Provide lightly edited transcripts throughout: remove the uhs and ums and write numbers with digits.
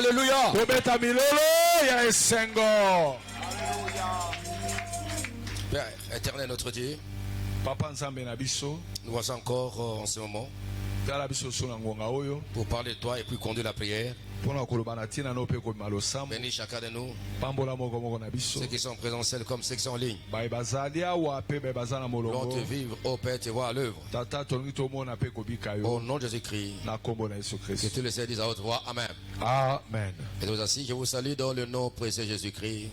Alléluia. Père éternel, notre Dieu, nous voici encore en ce moment pour parler de toi et puis conduire la prière. Bénis chacun de nous, ceux qui sont présentiels comme ceux qui sont en ligne. L'on te vivre, ô Père, te voir à l'œuvre. Au nom de Jésus-Christ, que tous les saints disent à haute voix, Amen. Amen. Et nous ainsi, je vous salue dans le nom précieux de Jésus-Christ,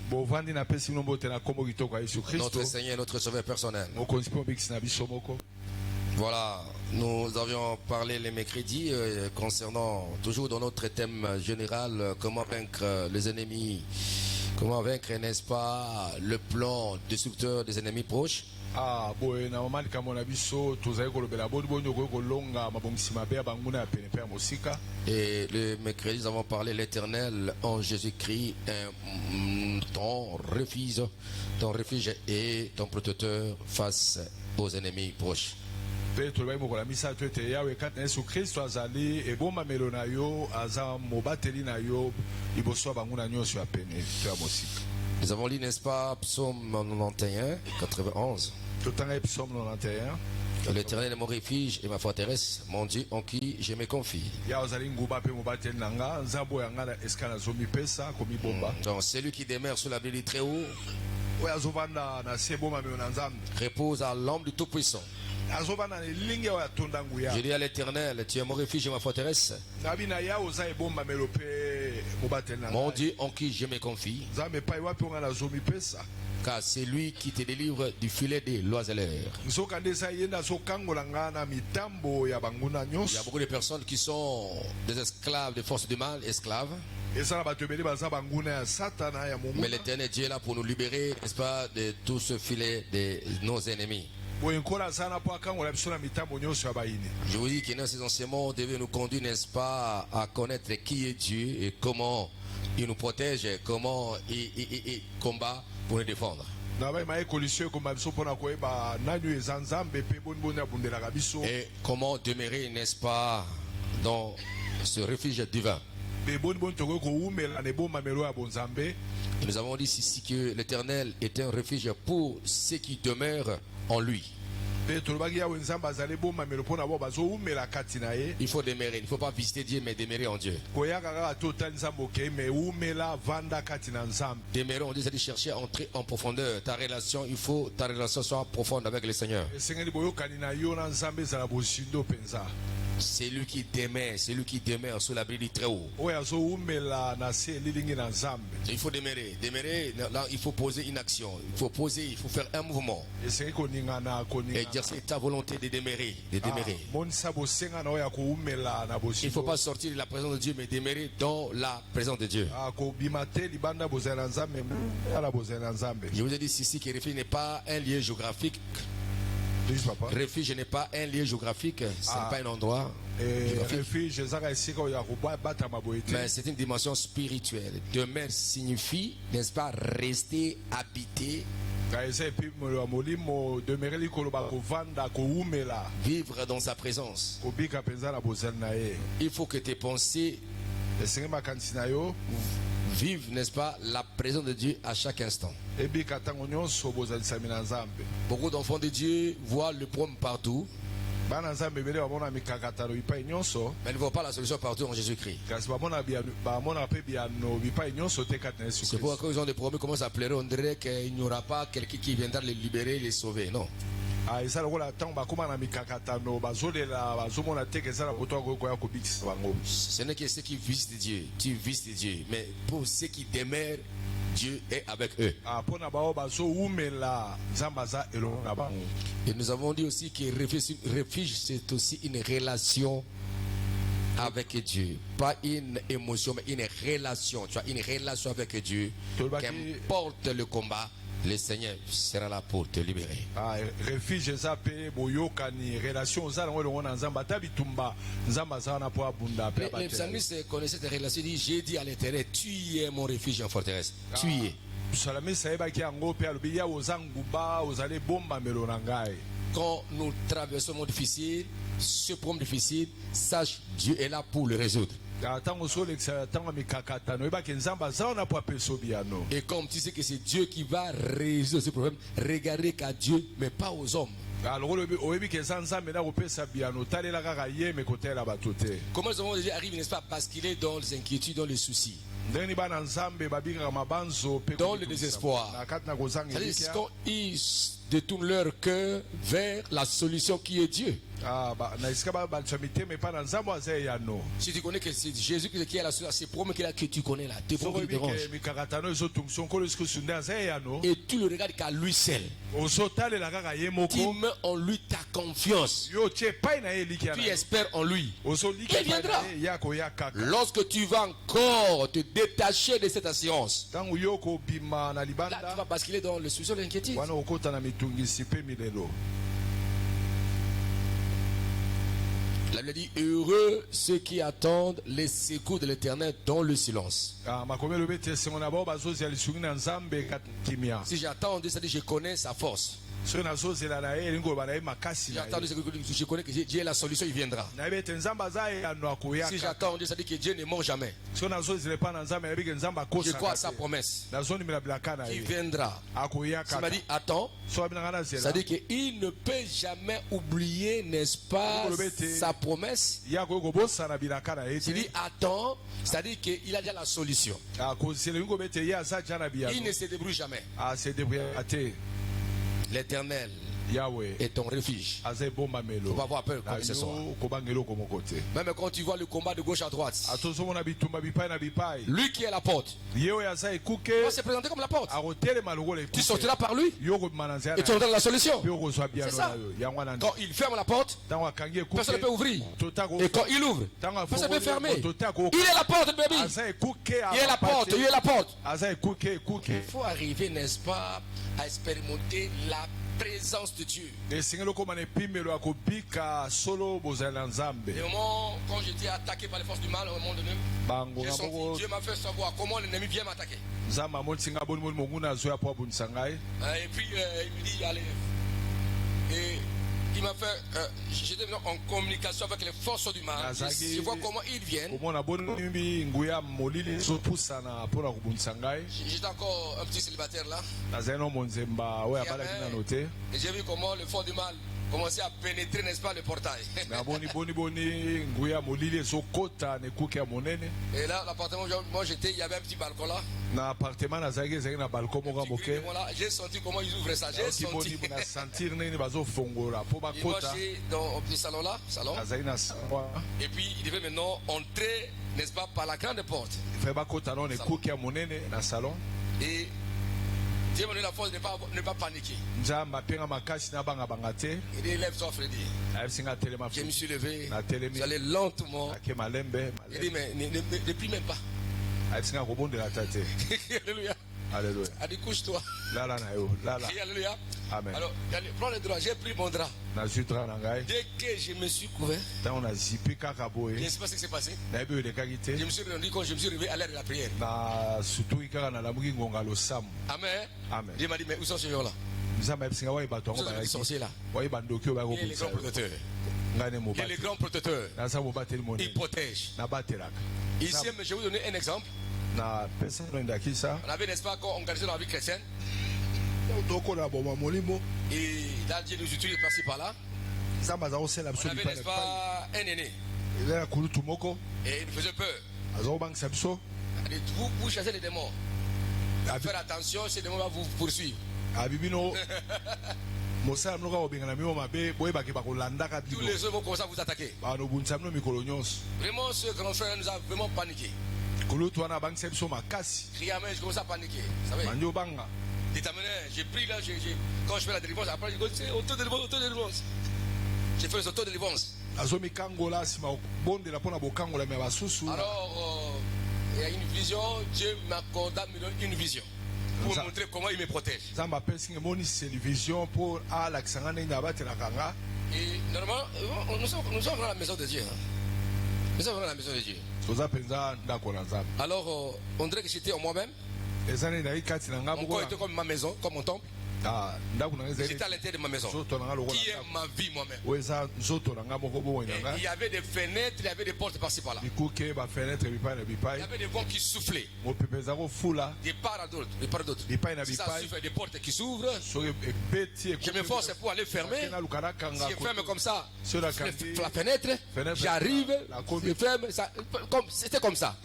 notre Seigneur et notre Sauveur personnel. Voilà, nous avions parlé les mercredis concernant, toujours dans notre thème général, comment vaincre les ennemis, comment vaincre, n'est-ce pas, le plan destructeur des ennemis proches. Et le mercredi, nous avons parlé l'Éternel en Jésus-Christ, ton refuge et ton protecteur face aux ennemis proches. Et nous avons lu, n'est-ce pas, Psaume 91, 91. L'Éternel est mon refuge et ma forteresse, mon Dieu en qui je me confie. Donc celui qui demeure sous l'abri du Très-Haut repose à l'ombre du Tout-Puissant. Je dis à l'Éternel, tu es mon refuge et ma forteresse, mon Dieu en qui je me confie, car c'est lui qui te délivre du filet des l'oiseleur. Il y a beaucoup de personnes qui sont des esclaves des forces du mal, esclaves. Mais l'Éternel Dieu est là pour nous libérer, n'est-ce pas, de tout ce filet de nos ennemis. Je vous dis que dans ces enseignements, on devait nous conduire, n'est-ce pas, à connaître qui est Dieu et comment il nous protège, comment il combat pour nous défendre. Et comment demeurer, n'est-ce pas, dans ce refuge divin. Et nous avons dit ici que l'Éternel est un refuge pour ceux qui demeurent en lui. Il faut demeurer, il ne faut pas visiter Dieu, mais demeurer en Dieu. Demeurer en Dieu, c'est de chercher à entrer en profondeur. Ta relation, il faut que ta relation soit profonde avec le Seigneur. C'est lui qui demeure sous l'abri du Très-Haut. Il faut demeurer. Demeurer, là, il faut poser une action. Il faut faire un mouvement. Exercer ta volonté de demeurer. Il ne faut pas sortir de la présence de Dieu, mais demeurer dans la présence de Dieu. Je vous ai dit ici que refuge n'est pas un lieu géographique. Refuge n'est pas un lieu géographique, ce n'est pas un endroit géographique. Mais c'est une dimension spirituelle. Demeurer signifie, n'est-ce pas, rester, habiter, vivre dans sa présence. Il faut que tes pensées vivent, n'est-ce pas, la présence de Dieu à chaque instant. Beaucoup d'enfants de Dieu voient le problème partout, mais ne voient pas la solution partout en Jésus-Christ. C'est pourquoi ils ont des problèmes, commencent à pleurer, on dirait qu'il n'y aura pas quelqu'un qui viendra les libérer, les sauver. Non. Ce n'est que ceux qui visitent Dieu. Tu visites Dieu. Mais pour ceux qui demeurent, Dieu est avec eux. Et nous avons dit aussi que refuge, c'est aussi une relation avec Dieu. Pas une émotion, mais une relation. Tu as une relation avec Dieu. Qu'importe le combat, le Seigneur sera là pour te libérer. Les psalmistes connaissaient cette relation. Il dit, j'ai dit à l'Éternel, tu es mon refuge en forteresse. Tu y es. Quand nous traversons un moment difficile, ce problème difficile, sache Dieu est là pour le résoudre. Et comme tu sais que c'est Dieu qui va résoudre ce problème, regardez qu'à Dieu, mais pas aux hommes. Comment les hommes arrivent, n'est-ce pas, à basculer dans les inquiétudes, dans les soucis, dans le désespoir. C'est-à-dire quand ils détournent leur cœur vers la solution qui est Dieu. Si tu connais que c'est Jésus qui est la solution, c'est pour que tu connais là, tes problèmes te dérangent. Et tu le regardes qu'à lui seul. Tu mets en lui ta confiance. Tu espères en lui. Il viendra. Lorsque tu vas encore te détacher de cette assurance, là tu vas basculer dans le souci de l'inquiétude. La Bible dit, heureux ceux qui attendent les secours de l'Éternel dans le silence. Si j'attends, c'est-à-dire je connais sa force. J'attends, je connais que Dieu est la solution, il viendra. Si j'attends, c'est-à-dire que Dieu ne ment jamais. Je crois à sa promesse. Il viendra. S'il m'a dit attends, c'est-à-dire qu'il ne peut jamais oublier, n'est-ce pas, sa promesse. Il dit attends, c'est-à-dire qu'il a déjà la solution. Il ne se débrouille jamais. L'Éternel est ton refuge. Il ne faut pas avoir peur comme ce soit. Même quand tu vois le combat de gauche à droite, lui qui est la porte, il va se présenter comme la porte. Tu sortiras par lui et tu auras la solution. C'est ça. Quand il ferme la porte, personne ne peut ouvrir. Et quand il ouvre, personne ne peut fermer. Il est la porte, baby. Il est la porte. Il est la porte. Il faut arriver, n'est-ce pas, à expérimenter la présence de Dieu. Et au moment quand j'étais attaqué par les forces du mal, au moment donné, j'ai senti Dieu m'a fait savoir comment l'ennemi vient m'attaquer. Et puis il me dit allez. Et il m'a fait, j'étais en communication avec les forces du mal. Je vois comment ils viennent. J'étais encore un petit célibataire là. Et j'ai vu comment les forces du mal commençaient à pénétrer, n'est-ce pas, le portail. Et là, l'appartement où moi j'étais, il y avait un petit balcon là. J'ai senti comment ils ouvraient ça. J'ai senti. Et moi j'ai dans le salon là, et puis il devait maintenant entrer, n'est-ce pas, par la grande porte. Et Dieu m'a donné la force de ne pas paniquer. Il dit lève-toi Freddy. Je me suis levé. J'allais lentement. Il dit mais ne plie même pas. Alléluia. Alléluia. A dit couche-toi. Alléluia. Amen. Alors, prends le drap. J'ai pris mon drap. Dès que je me suis couvert, je ne sais pas ce qui s'est passé. Je me suis rendu compte, je me suis réveillé à l'heure de la prière. Amen. Amen. Dieu m'a dit, mais où sont ces gens-là? Où sont les sorciers là? Il est le grand protecteur. Il est le grand protecteur. Il protège. Ici, je vais vous donner un exemple. On avait, n'est-ce pas, quand on organisait dans la vie chrétienne. Et là, Dieu nous utilise par-ci par-là. On avait, n'est-ce pas, un aîné. Et il faisait peur. Vous chassez les démons. Faire attention, ces démons vont vous poursuivre. Tous les autres vont commencer à vous attaquer. Vraiment, ce grand frère nous a vraiment paniqué. Je commence à paniquer. Vous savez, j'ai pris là, quand je fais la délivrance, après je dis c'est auto-délivrance. J'ai fait les auto-délivrance. Alors, il y a une vision, Dieu m'accorda une vision pour me montrer comment il me protège. Et normalement, nous sommes dans la maison de Dieu. Nous sommes dans la maison de Dieu. Alors, on dirait que j'étais en moi-même. Mon corps était comme ma maison, comme mon temple. J'étais à l'intérieur de ma maison. Qui est ma vie moi-même. Il y avait des fenêtres, il y avait des portes par-ci par-là. Il y avait des vents qui soufflaient. De part à d'autre. Si ça souffle, des portes qui s'ouvrent. Je me force pour aller fermer. Si je ferme comme ça, la fenêtre, j'arrive, je ferme. C'était comme ça.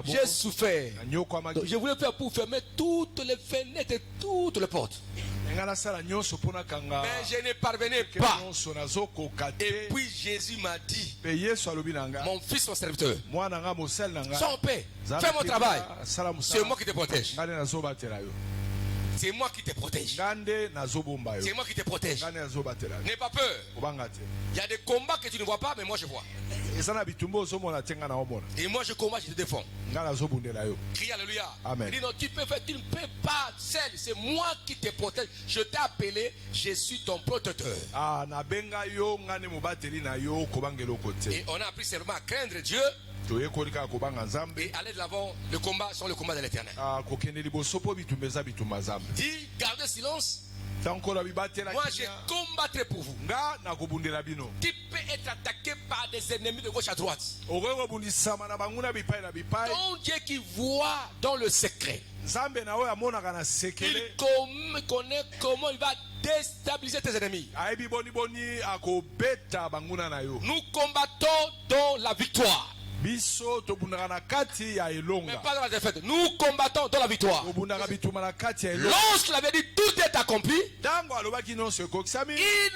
J'ai souffert. Donc, je voulais faire pour fermer toutes les fenêtres et toutes les portes. Mais je ne parvenais pas. Et puis Jésus m'a dit, mon fils, mon serviteur, sois en paix, fais mon travail. C'est moi qui te protège. C'est moi qui te protège. C'est moi qui te protège. N'aie pas peur. Il y a des combats que tu ne vois pas, mais moi je vois. Et moi je combats, je te défends. Crie alléluia. Amen. Il dit non, tu ne peux pas seul. C'est moi qui te protège. Je t'ai appelé, je suis ton protecteur. Et on a appris seulement à craindre Dieu. Et aller de l'avant, le combat sont le combat de l'éternel. Dis, gardez silence. Moi je combattrai pour vous. Tu peux être attaqué par des ennemis de gauche à droite. Ton Dieu qui voit dans le secret. Il connaît comment il va déstabiliser tes ennemis. Nous combattons dans la victoire. Mais pas dans la défaite. Nous combattons dans la victoire. Lorsqu'il avait dit tout est accompli, il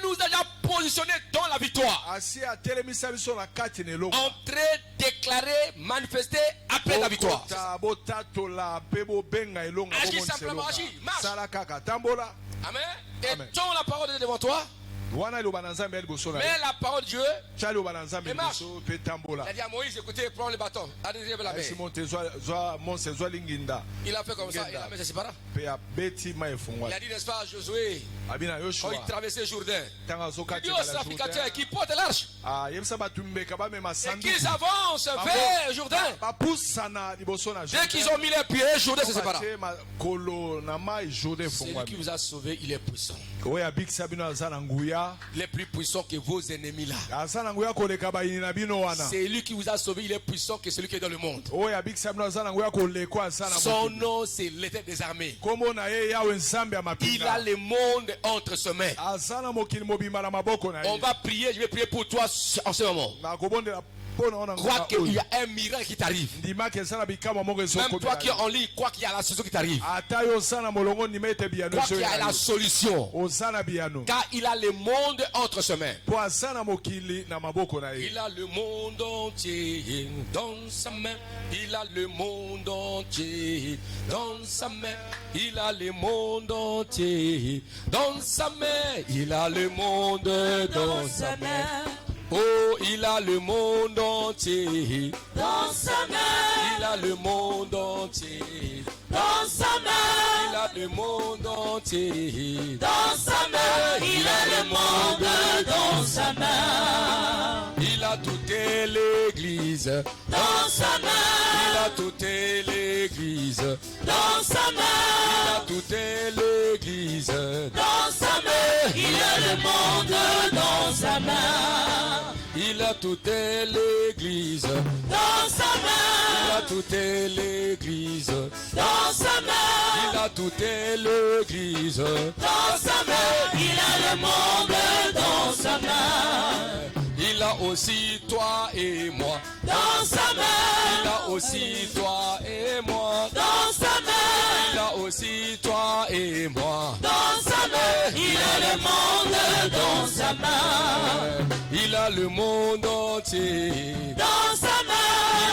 nous a déjà positionné dans la victoire. Entrer, déclarer, manifester après la victoire. Agis simplement, agis, marche. Amen. Et tourne la parole de Dieu devant toi. Mais la parole de Dieu, et marche. Il a dit à Moïse, écoutez, prends le bâton. Il a fait comme ça, et la mer s'est séparée. Il a dit, n'est-ce pas, Josué, quand il traversait le Jourdain, il dit aux sacrificateurs qui portent l'arche, et qu'ils avancent vers le Jourdain. Dès qu'ils ont mis les pieds, le Jourdain se sépara. Celui qui vous a sauvé, il est puissant. Il est plus puissant que vos ennemis là. C'est lui qui vous a sauvé, il est puissant que celui qui est dans le monde. Son nom c'est l'Éternel des armées. Il a le monde entre ses mains. On va prier, je vais prier pour toi en ce moment. Crois qu'il y a un miracle qui t'arrive. Même toi qui es en ligne, crois qu'il y a la solution qui t'arrive. Crois qu'il y a la solution. Car il a le monde entre ses mains. Il a le monde entier dans sa main. Il a le monde entier dans sa main. Il a le monde entier dans sa main. Il a le monde dans sa main. Oh, il a le monde entier dans sa main. Il a le monde entier dans sa main. Il a le monde entier dans sa main. Il a le monde dans sa main. Il a toute l'église dans sa main. Il a toute l'église dans sa main. Il a toute l'église dans sa main. Il a le monde dans sa main. Il a toute l'église dans sa main. Il a toute l'église dans sa main. Il a toute l'église dans sa main. Il a le monde dans sa main. Il a aussi toi et moi dans sa main. Il a aussi toi et moi dans sa main. Il a aussi toi et moi dans sa main. Il a le monde dans sa main. Il a le monde entier dans sa main.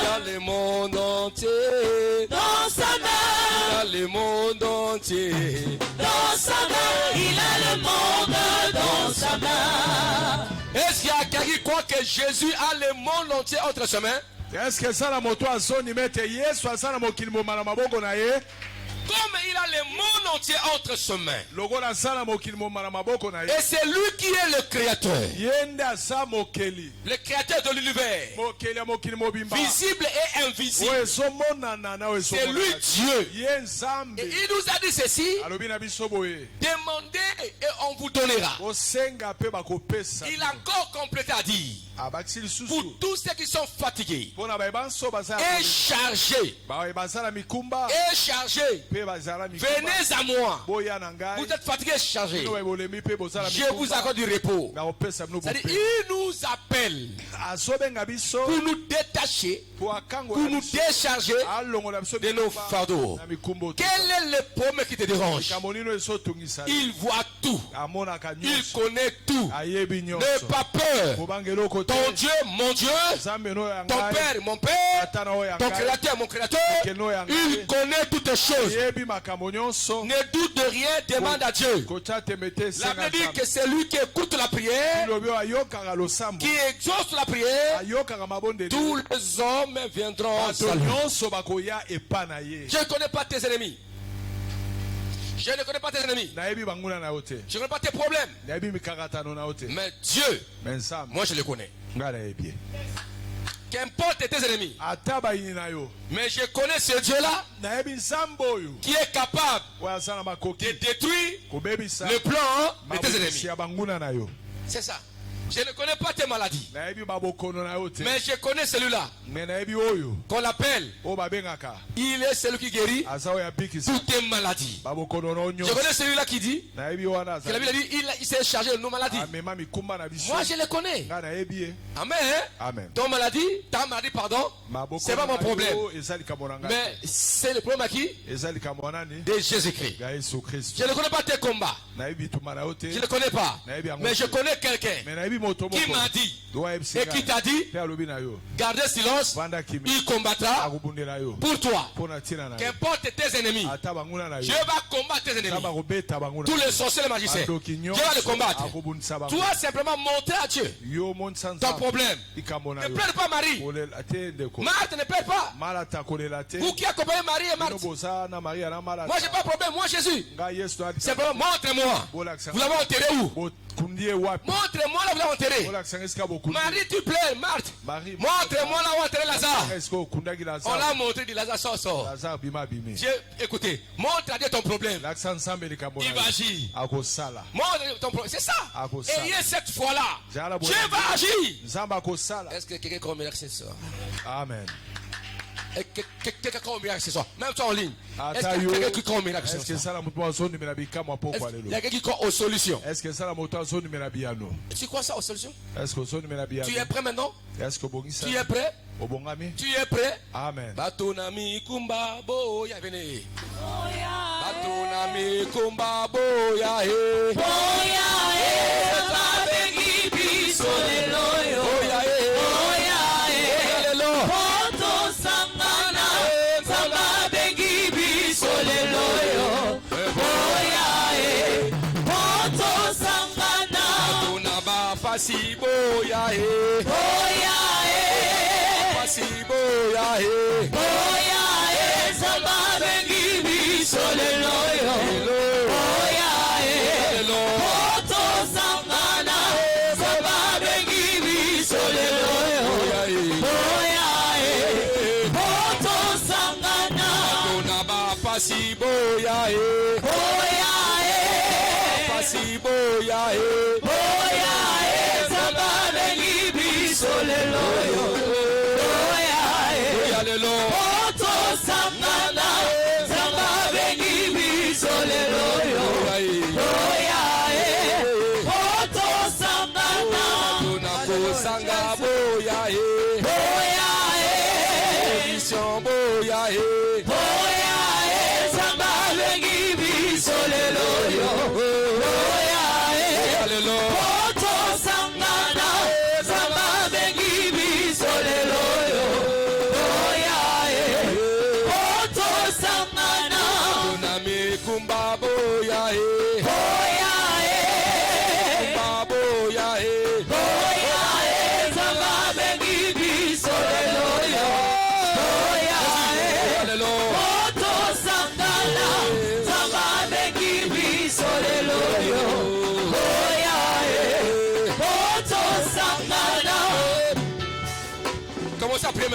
Il a le monde entier dans sa main. Il a le monde entier dans sa main. Il a le monde dans sa main. Est-ce qu'il y a quelqu'un qui croit que Jésus a le monde entier entre ses mains? Est-ce que ça la moto a son imete Yesu asana mokili mo mala maboko na ye? Comme il a le monde entier entre ses mains. lokola asala mokili moma na maboko na ye Et c'est lui qui est le créateur. ye nde asa mokeli Le créateur de l'univers. mokeli ya mokili mobimba Visible et invisible. oyo ezomonana na oyo C'est lui ezomonana Dieu. ye nzambe Et il nous a dit ceci. alobi na biso boye Demandez et on vous donnera. bosenga mpe bakopesa Il a encore complété à dire. abakisi lisusu Pour tous ceux qui sont fatigués mpo na bayeba nso baza et chargés. bazala mikumba Et chargés. mpe bazala mikumba Venez à moi. boya na ngai Vous êtes fatigués et chargés. bino bolemi mpe bozala Je vous accorde du repos. nakopesa bino C'est-à-dire, bope il nous appelle azobenga biso pour nous détacher, po pour akangola nous biso décharger alongola biso de nos fardeaux. na mikumba Quel est le problème qui te dérange? likambo nino ezotungisa Il voit tout. amonaka Il nyonso connaît tout. ayebi N'aie nyonso pas peur. kobanga eloko te Ton Dieu, mon Dieu, nzambe no ya ton ngai Père, mon Père, ata na oyo ya ton ngai Créateur, mon Créateur, keno ya il ngai connaît toutes choses. ayebi makambo nyonso Ne doute de rien, demande à Dieu. kotya tembe te La esenga Bible dit que c'est lui qui écoute la prière, lobi oyo ayokaka losambo qui exauce la prière. ayokaka mabondeli Tous les hommes viendront au bato salut. nyonso bakoya epa na ye Je ne connais pas tes ennemis. Je ne connais pas tes ennemis. nayebi banguna na yo te Je ne connais pas tes problèmes. nayebi mikakatano na yo te Mais Dieu, me nzambe moi je le connais. ngai nayebi ye Qu'importe tes ennemis. ata bayini na yo Mais je connais ce Dieu-là nayebi nzambe oyo qui est capable oyo aza na de makoki détruire kobebisa le plan de tes mabongisi ennemis. ya banguna na yo C'est ça. Je ne connais pas tes maladies. nayebi babokono na yo te Mais je connais celui-là me nayebi oyo qu'on appelle. oyo babengaka Il est celui qui guérit aza oyo abikisa toutes tes maladies. babokono no Je nyonso connais celui-là qui dit nayebi wana que la Bible aza dit il s'est chargé de nos maladies. amema mikumba na biso Moi je le connais. ngai nayebi ye Amen. amen Ta maladie, pardon, c'est pas mon problème. eza likambo na ngai Mais c'est le problème à qui? eza likambo ya nani De Jésus-Christ. ya yesu kristo Je ne connais pas tes combats. nayebi bituma na yo te Je ne le connais pas. Mais je connais quelqu'un me nayebi moto qui moko m'a dit do ayebisi et qui t'a dit mpe alobi na yo gardez silence, vanda kimi il combattra akobundela yo pour toi. mpo na ntina na yo Qu'importe tes ennemis, ata banguna na Dieu yo va combattre tes ennemis. nzambe akobeta banguna Tous les sorciers et les magiciens, badoki Dieu va les nyonso combattre. akobundisa Tu bango dois simplement montrer à Dieu yo monisa ton nzambe problème. likambo na Ne yo pleure pas Marie. kolela te ndeko Marthe ne pleure pas. malata kolela te Vous qui accompagnez Marie et bino Marthe. boza na maria na Moi, malata j'ai pas de problème. Moi, Jésus. ngai yesu Simplement, montre-moi. Vous l'avez enterré où? bokundi ye wapi Montre-moi là où vous l'avez enterré. bolakisanga esika bokundi Marie, tu pleures. Marthe. Marie, Montre-moi là où enterré Lazare. esika okundaki On lazare l'a montré, dit Lazare, sort. lazare bima abimi Dieu, écoutez, montre à Dieu ton problème. lakisa nzambe likambo Il na va yo agir. akosala Montre ton problème. C'est ça. Akosala. Et cette fois-là, Jala Dieu boya. va agir. nzambe akosala Est-ce que quelqu'un croit au miracle ce soir? amen Quelqu'un croit au miracle ce soir? Même toi en ligne. Est-ce ata qu'il y yo a quelqu'un qui croit au miracle ce eske soir? esala moto azondimela bikamwa Est-ce poko qu'il y alelo a quelqu'un qui croit aux solutions? eske esala moto azondimela biyano Tu crois ça aux solutions? eske ozondimela Tu es biyano prêt maintenant? eske obongisa Tu es prêt? obongami Tu es prêt? amen Batonami kumba boya venez. Batonami kumba boya he. Boya babengi biso lelo yo. Boya he. Boya Lelo. poto sangana samba bengi biso lelo yo. Boya poto sangana. Batona ba fasi boya he. Boya Fasi boya he. boya samba bengi biso lelo yo. Lelo. Boya Lelo. poto sangana samba bengi biso lelo yo. Boya he. Boya poto sangana. Batona ba fasi boya he. Boya Fasi boya he. boya samba bengi biso lelo yo. Boya lelo. Poto sangana samba bengi biso lelo yo. Boya he. Poto sangana Batona kosanga boya he. boya Mission boya he. boya samba bengi biso lelo yo. Boya lelo.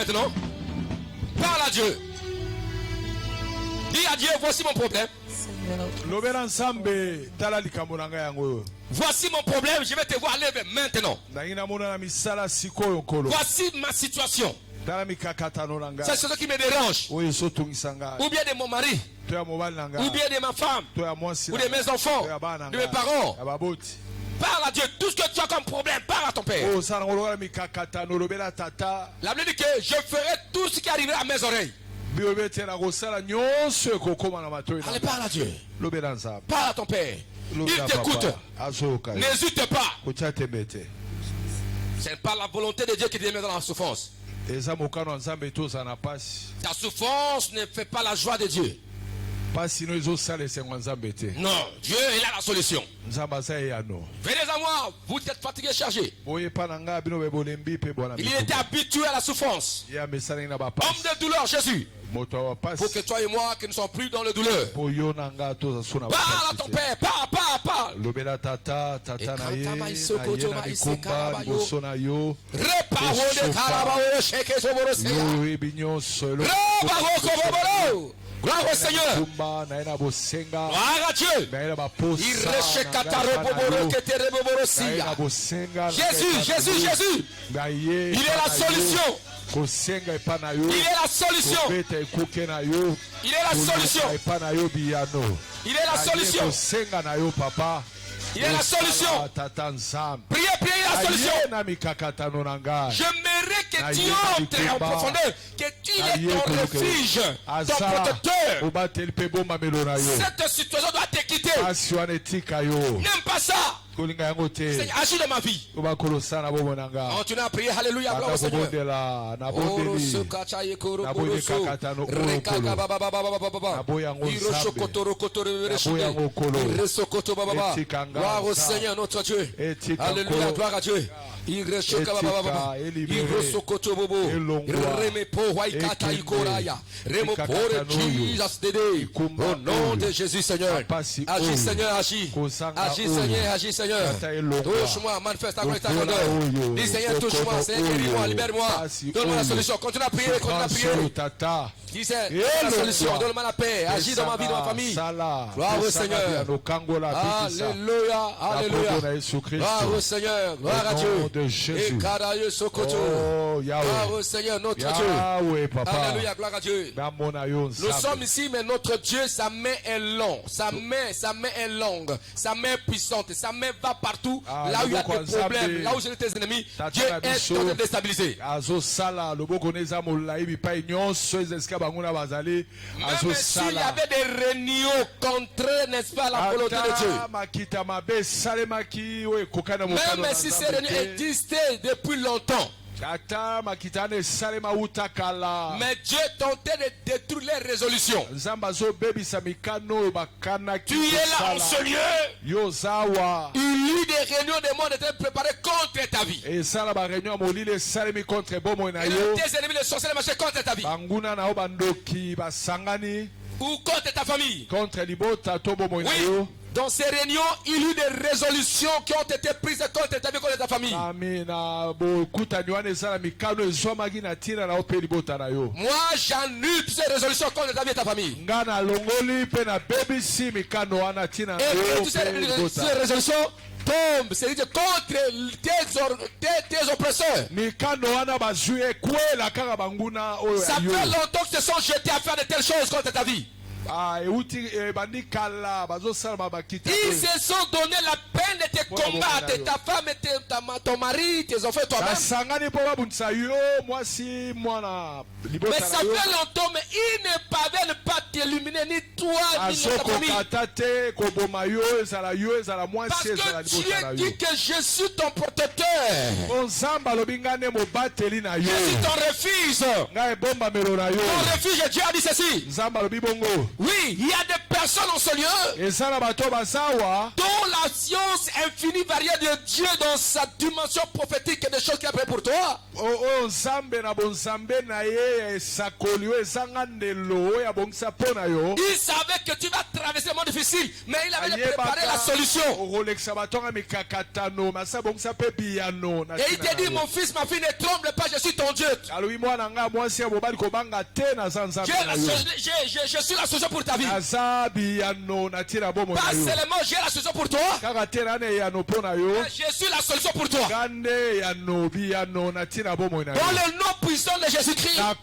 maintenant. Parle à Dieu. Dis à Dieu, voici mon problème. lobela nzambe tala likambo na ngai yango oyo. Voici mon problème, je vais te voir lever maintenant. Nangi namona na misala sikoyo nkolo. Voici ma situation. Tala mikakatano na ngai. C'est ce qui me dérange. oyo ezotungisa ngai. Ou bien de mon mari. To ya mobali na ngai. Ou bien de ma femme. To ya mwasi Ou na de mes enfants. To ya bana na De mes ngai. parents. Ya baboti. Parle à Dieu. Tout ce que tu as comme problème, parle à ton père. oyo osala ngo lokola mikakatano lobela tata. La Bible dit que je ferai tout ce qui arrivera à mes oreilles. bilobe tena kosala nyonso ekokoma na matoi na Allez, ngai. parle à Dieu. lobela nzambe. Parle à ton père. Il Lobela t'écoute. papa. azoyoka yo. N'hésite pas. kotya tembe te. Ce n'est pas la volonté de Dieu qui te met dans la souffrance. eza mokano ya nzambe tozala na pasi. Ta souffrance ne fait pas la joie de Dieu. pasi no ezosala esengo ya nzambe te. Non, Dieu, il a la solution. nzambe aza eyano. Venez à moi, vous êtes fatigué, chargé. boyepa na ngai bino bebolembi mpe bwana Il était habitué à la souffrance. ye amesanaki na Homme bapasi. de douleur, Jésus. moto ya Pour que bapasi. toi et moi, qui ne sommes plus dans la douleur. po yo na ngai toza so na Parle à bapasi ton te. père, parle. lobela tata na ye Ekanta na ye maisokoto na maise likomba karabayo. liboso na yo. Reparo de Karabao, Sheke Soborosea. yo oyebi nyonso Reparo Kobobolo. Gloire au Seigneur. kumba na ye na bosenga Gloire à Dieu. na ye na baposa Il na rechekata ngai reboboro na yo. kete Na ye na reboborosia. bosenga na Jésus, ngai na Jésus, yo. Jésus. na ye Il est epa la na yo. solution. kosenga epa na yo. Il est la solution. kobeta ekuke na yo. Il est la solution. koleka epa na yo biyano. Il est la Na ye solution. kosenga na yo papa. Il est la solution. Osala tata nzambe. Priez, la Na solution. ye na mikakatano na ngai. J'aimerais que Na tu ye entres en likomba. profondeur, que tu Na es ye ton koluka. refuge, ton aza protecteur. obateli mpe bombamelo na yo. Cette situation doit te quitter. pasi wana etika yo. N'aime pas ça. kolinga yango te. Seigneur, agis dans ma vie. obakolosana bomoi na ngai. Continue à prier. Alléluia. Gloire au ata Seigneur. kobondela na Oroso bondeli. kachaye koro Naboye koroso. kakatano Rekaga kolo. baba baba baba baba. Naboye yango Irosho nzambe. kotoro kotoro Naboye yango kolo. Ireso koto baba baba. Etika nga Gloire au nzambe. Seigneur notre Dieu. Etika Alléluia. kolo. Gloire à Dieu. Ireso Etika, baba baba. elibere. Iroso koto bobo. Elongwa. Reme po waikata Ekende. ikoraya. Remo pore Ekakatano yo. Jesus dede. Ikumba Au nom oyo. de Jésus Seigneur. Apasi Agis oyo. Seigneur, agis. Kozanga Agis oyo. Seigneur, agis Seigneur. Kata elongwa. Touche-moi, manifeste ta gloire et ta Lokola grandeur. oyo. Dis Seigneur, touche-moi, Lokola Seigneur, oyo. guéris-moi, libère-moi. Pasi Donne-moi la oyo. solution. Continue à prier, continue à Souffrance oyo prier. tata. Dis Seigneur, Et donne la le solution, roi. donne-moi la paix. Agis dans ma vie, dans ma famille. Sala. Gloire au Pesanga Seigneur. biano kangola bikisa. Alléluia, alléluia. Na kombo na Yesu Kristo. Gloire au Seigneur, gloire à Au Dieu. nom de Jésus. Et Karaye Sokoto. Oh, Yahweh. Gloire au Seigneur, notre Dieu. Yahweh, papa. Alléluia, gloire à Dieu. Namona yo Nous nzambe. sommes ici, mais notre Dieu, sa main est longue. Sa main est longue. Sa main est puissante. Sa main va partout. Ah, Là où il y a loboko des problèmes, nzambe. là où j'ai tes ennemis, Tata Dieu na est biso. en train de déstabiliser. azosala loboko na eza molai bipai nyonso eza esika bango na bazali Même s'il y azosala avait des réunions contre, n'est-ce pas, la volonté de Dieu. ata makita mabe esalemaki oyo ekokani na mokano Même na si ces Nzambe réunions te. existaient depuis longtemps. ata makita wana esalema uta kala Mais Dieu tentait de détruire les résolutions. nzambe azobebisa mikano oyo bakanaki Tu es là en kosala. ce lieu. yo oza awa Il y a des réunions de monde étaient préparées contre ta vie. esala bareunion ya molili esalemi contre bomoi na Et yo tes ennemis, les sorciers, marchaient contre ta vie. banguna na yo bandoki basangani Ou contre ta famille. contre libota to bomoi na Oui. yo. Dans ces réunions, il y a eu des résolutions qui ont été prises contre ta vie, contre ta famille. Nami na bokutani wana eza na mikano ezwamaki na ntina na yo mpe libota na yo. Moi, j'annule toutes ces résolutions contre ta vie et ta famille. nga nalongoli mpe nabebisi mikano wana ntina na Et yo que toutes mpe ces libota. résolutions tombent, c'est-à-dire contre tes oppresseurs. mikano wana bazwi ekwela kaka banguna oyo Ça ya yo. fait longtemps que se sont jetés à faire de telles choses contre ta vie. euti ebandi kala bazosala bakita Ils se sont donné la peine de te Voilà, combattre, voilà. ta femme, ton mari, tes enfants, toi-même. basangani mpo babundisa yo mwasi mwana Mais libota ça na yo fait longtemps, mais ils ne parviennent pas t'éliminer, ni toi, ni ta famille. azokoka ata te koboma yo ezala mwasi Parce ezala que libota na Dieu yo. dit que je suis ton protecteur. o nzambe alobi ngai nde mobateli na yo Je suis ton refuge. ngai ebombamelo na yo. Ton refuge, Dieu a dit ceci. nzambe alobi bongo Oui, il y a des personnes en ce lieu eza na bato bazawa dont la science infinie variée de Dieu dans sa dimension prophétique et des choses qu'il a prévues pour toi. oyo nzambe na bonzambe na ye ya esakoli oyo ezanga ndelo oyo abongisa mpo na yo yo. Il savait que tu vas traverser le monde difficile, mais il avait préparé la solution. Et il te dit, mon fils, ma fille, ne tremble pas, je suis ton Dieu. Je suis la solution pour ta vie. Pas seulement j'ai la solution pour toi, mais je suis la solution pour toi. Dans le nom puissant de Jésus-Christ, lève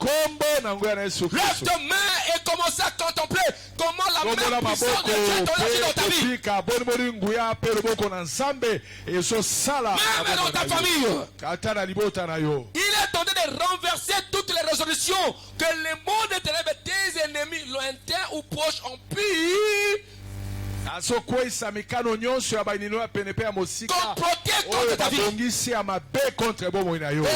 ta main et commence à contempler comment la main puissante de Dieu dans ta vie. Même dans ta famille. Il est tenté de renverser toutes les résolutions que les mots de tes ennemis, lointains ou proches, ont pu comploter contre ta vie. Et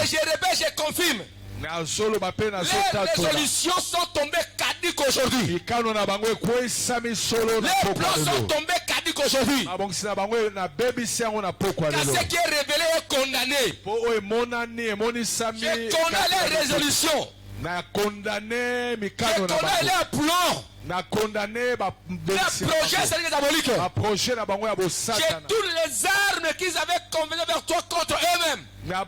je répète, je confirme. Les résolutions sont tombées caduques aujourd'hui. Les plans sont tombés caduques aujourd'hui. Car ce qui est révélé est condamné. J'ai condamné les résolutions. J'ai condamné les plans. Les projets diaboliques. J'ai toutes les armes qu'ils avaient convenues vers toi contre eux-mêmes. Lève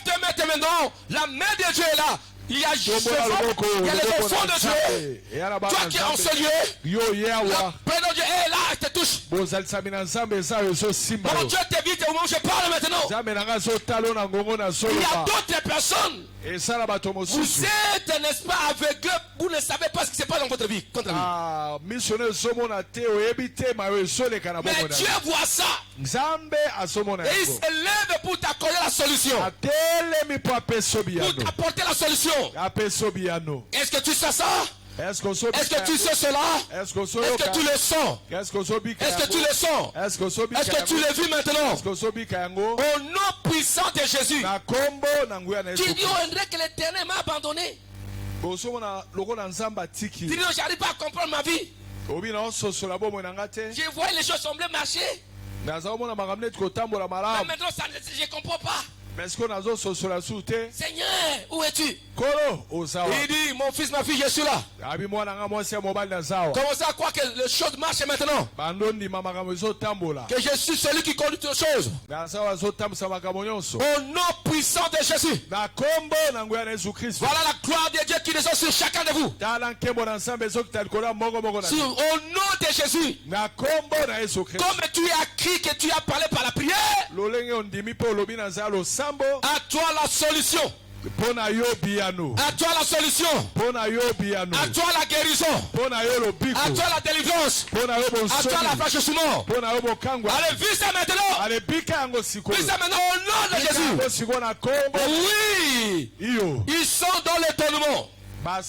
tes mains maintenant. La main de Dieu est là. Il y a les enfants de Dieu. Toi qui es en ce lieu, la paix de Dieu est là, elle te touche. Mon Dieu t'évite au moment où je parle maintenant. Il y a d'autres personnes. Vous êtes, n'est-ce pas, aveugleux. Vous ne savez pas ce qui se passe dans votre vie. Mais Dieu voit ça. Et il se lève pour t'accorder la solution. Pour t'apporter la solution. Est-ce que tu sais ça? Est-ce que tu sais cela? Est-ce que tu le sens? Est-ce que tu le sens? Est-ce que tu le vis maintenant? Au nom puissant de Jésus. Tu dis, on dirait que l'Éternel m'a abandonné. Tu dis, j'arrive pas à comprendre ma vie. Je vois les choses sembler marcher. Mais maintenant, je ne comprends pas. Seigneur, où es-tu? Il dit, mon fils, ma fille, je suis là. Commencez à croire que les choses marchent maintenant. Que je suis celui qui conduit toutes les choses. Au nom puissant de Jésus. Voilà la gloire de Dieu qui descend sur chacun de vous. Au nom de Jésus. Comme tu as crié que tu as parlé par la prière. À toi la solution. À toi la solution. À toi la guérison. À toi la délivrance. À toi l'affranchissement. Allez, vis ça maintenant. Vis ça maintenant au nom de Jésus. Oui. Ils sont dans l'étonnement. Car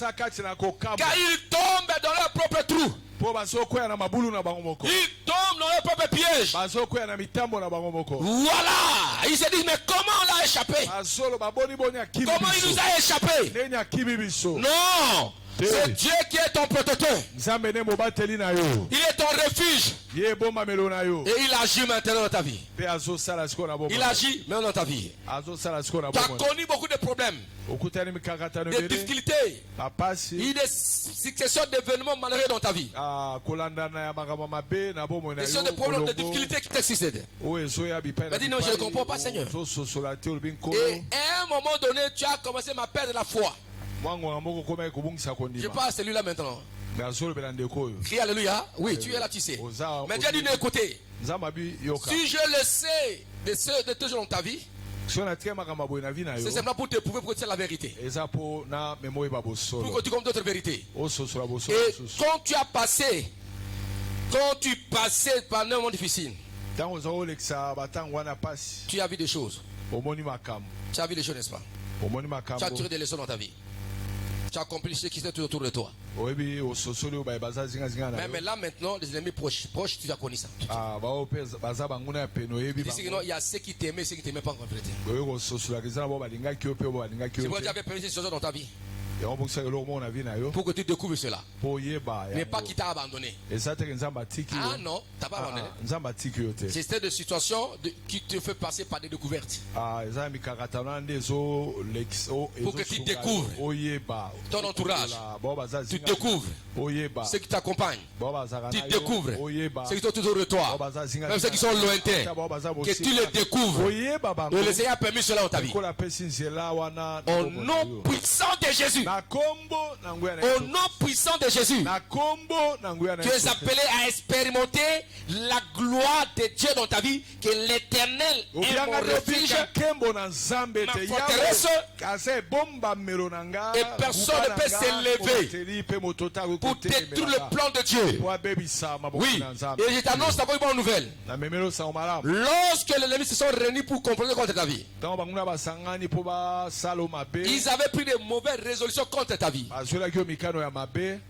ils tombent dans leur propre trou. Ils tombent dans leur propre piège. Voilà. Ils se disent, mais comment on l'a échappé? Comment il nous a échappé? Non. C'est Dieu qui est ton protecteur. Il est ton refuge. Et il agit maintenant dans ta vie. Il agit maintenant dans ta vie. Tu as connu beaucoup de problèmes, de difficultés. Il y a des successions d'événements malheureux dans ta vie. Des choses de problèmes, de difficultés qui t'existent. Mais dis non, je ne comprends pas, Seigneur. Et à un moment donné, tu as commencé à perdre la foi. Je parle à celui-là maintenant. Crie alléluia. Oui, tu es là, tu sais. Mais Dieu dit d'écouter. Si je le sais de toujours dans ta vie, c'est simplement pour te prouver que c'est la vérité. Pour que tu comptes d'autres vérités. Et quand tu passais par un moment difficile, tu as vu des choses. Tu as vu des choses, n'est-ce pas? Tu as tiré des leçons dans ta vie. Tu as accompli ce qui était tout autour de toi. Mais là maintenant, les ennemis proches, tu as connu ça. Il y a ceux qui t'aimaient et ceux qui ne t'aimaient pas en complété. C'est pourquoi tu avais permis ces choses dans ta vie. pour que tu découvres cela. Mais pas qu'il t'a abandonné. Ah non, t'as pas abandonné. C'est des situations qui te fait passer par des découvertes. Pour que tu découvres ton entourage. Tu découvres ceux qui t'accompagnent. Tu découvres ceux qui sont autour de toi. Même ceux qui sont lointains. Que tu les découvres. Et le Seigneur a permis cela dans ta vie. Au nom puissant de Jésus. Au nom puissant de Jésus. Tu es appelé à expérimenter la gloire de Dieu dans ta vie. Que l'Éternel est mon refuge, ma forteresse. Et personne ne peut s'élever pour détruire le plan de Dieu. Oui. Et je t'annonce d'abord une bonne nouvelle. Lorsque les ennemis se sont réunis pour comprendre contre ta vie, ils avaient pris de mauvaises résolutions contre ta vie.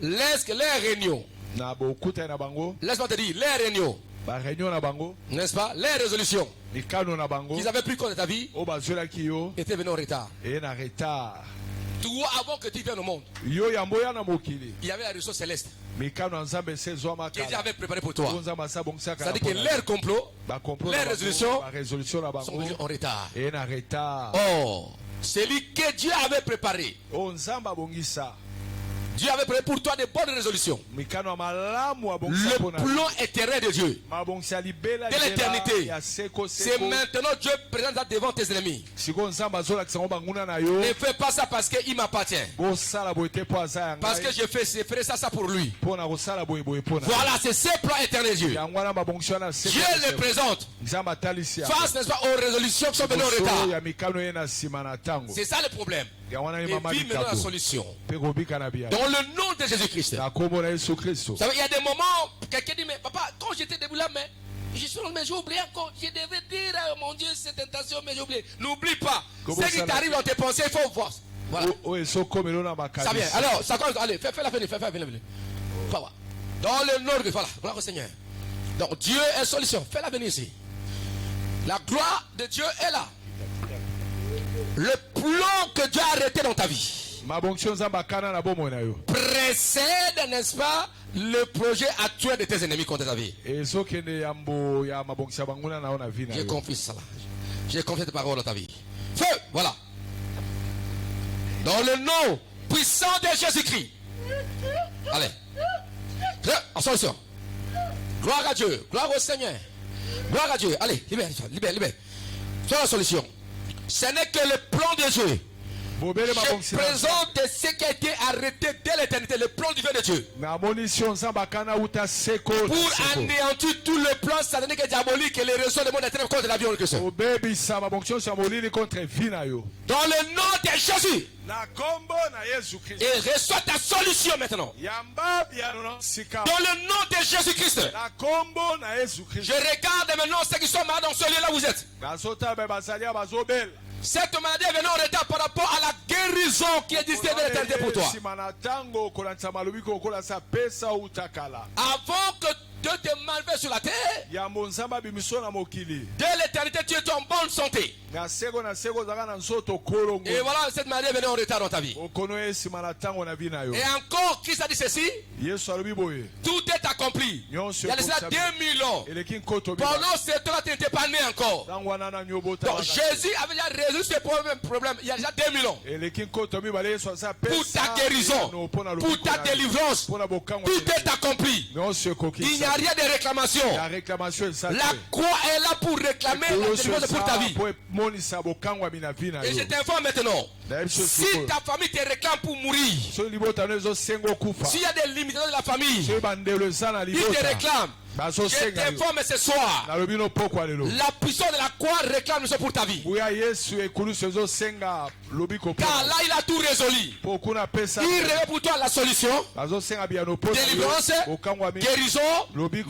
Laisse que les réunions, laisse-moi te dire, les réunions, n'est-ce pas, les résolutions qu'ils avaient pris contre ta vie étaient venus en retard. Toi, avant que tu viennes au monde, il y avait la ressource céleste que Dieu avait préparé pour toi. C'est-à-dire que leur complot, les résolutions sont venues en retard. Oh, celui que Dieu avait préparé. Dieu avait préparé pour toi de bonnes résolutions. Le plan éternel de Dieu, de l'éternité, c'est maintenant Dieu présente devant tes ennemis. Ne fais pas ça parce qu'il m'appartient. Parce que je ferai ça pour lui. Voilà, c'est ce plan éternel de Dieu. Dieu le présente face, n'est-ce pas, aux résolutions qui sont venues en retard. C'est ça le problème. Et vit maintenant la solution. Dans le nom de Jésus-Christ. Il y a des moments, quelqu'un dit, mais papa, quand j'étais debout là, mais je suis mais j'ai oublié encore. Je devais dire, mon Dieu, cette tentation, mais j'ai oublié. N'oublie pas. Ce qui t'arrive dans tes pensées, il faut voir. Voilà. Ça vient. Alors, ça commence. Allez, fais la venir. Dans le nom de Dieu. Voilà. Voilà le Seigneur. Donc, Dieu est solution. Fais-la venir ici. La gloire de Dieu est là. Le plan que Dieu a arrêté dans ta vie précède, n'est-ce pas, le projet actuel de tes ennemis contre ta vie. J'ai compris cela. J'ai confié tes paroles dans ta vie. Feu, voilà. Dans le nom puissant de Jésus-Christ. Allez. En solution. Gloire à Dieu. Gloire au Seigneur. Gloire à Dieu. Allez, libère. Sois la solution. Ce n'est que le plan de Dieu. Je présente ce qui a été arrêté dès l'éternité, le plan divin de Dieu. Pour anéantir tout le plan satanique et diabolique et les raisons de mon éternel contre la vie en Christ. Dans le nom de Jésus. Et reçois ta solution maintenant. Dans le nom de Jésus-Christ. Je regarde maintenant ceux qui sont malades dans ce lieu là où vous êtes. Cette maladie est venue en retard par rapport à la guérison qui existait de l'éternité pour toi. Avant que Dieu te malveille sur la terre, dès l'éternité, tu es en bonne santé. Et voilà, cette maladie est venue en retard dans ta vie. Et encore, Christ a dit ceci. Tout est accompli. Il y a déjà 2000 ans. Pendant ce temps-là, tu n'étais pas né encore. Donc Jésus avait déjà résolu ce problème il y a déjà 2000 ans. Pour ta guérison, pour ta délivrance, tout est accompli. Il n'y a rien de réclamation. La croix est là pour réclamer la délivrance pour ta vie. Et je t'informe maintenant. Si ta famille te réclame pour mourir, s'il y a des limitations de la famille, ils te réclament. Je t'informe ce soir. La puissance de la croix réclame ça pour ta vie. Car là il a tout résolu. Il révèle pour toi la solution. Délivrance, guérison,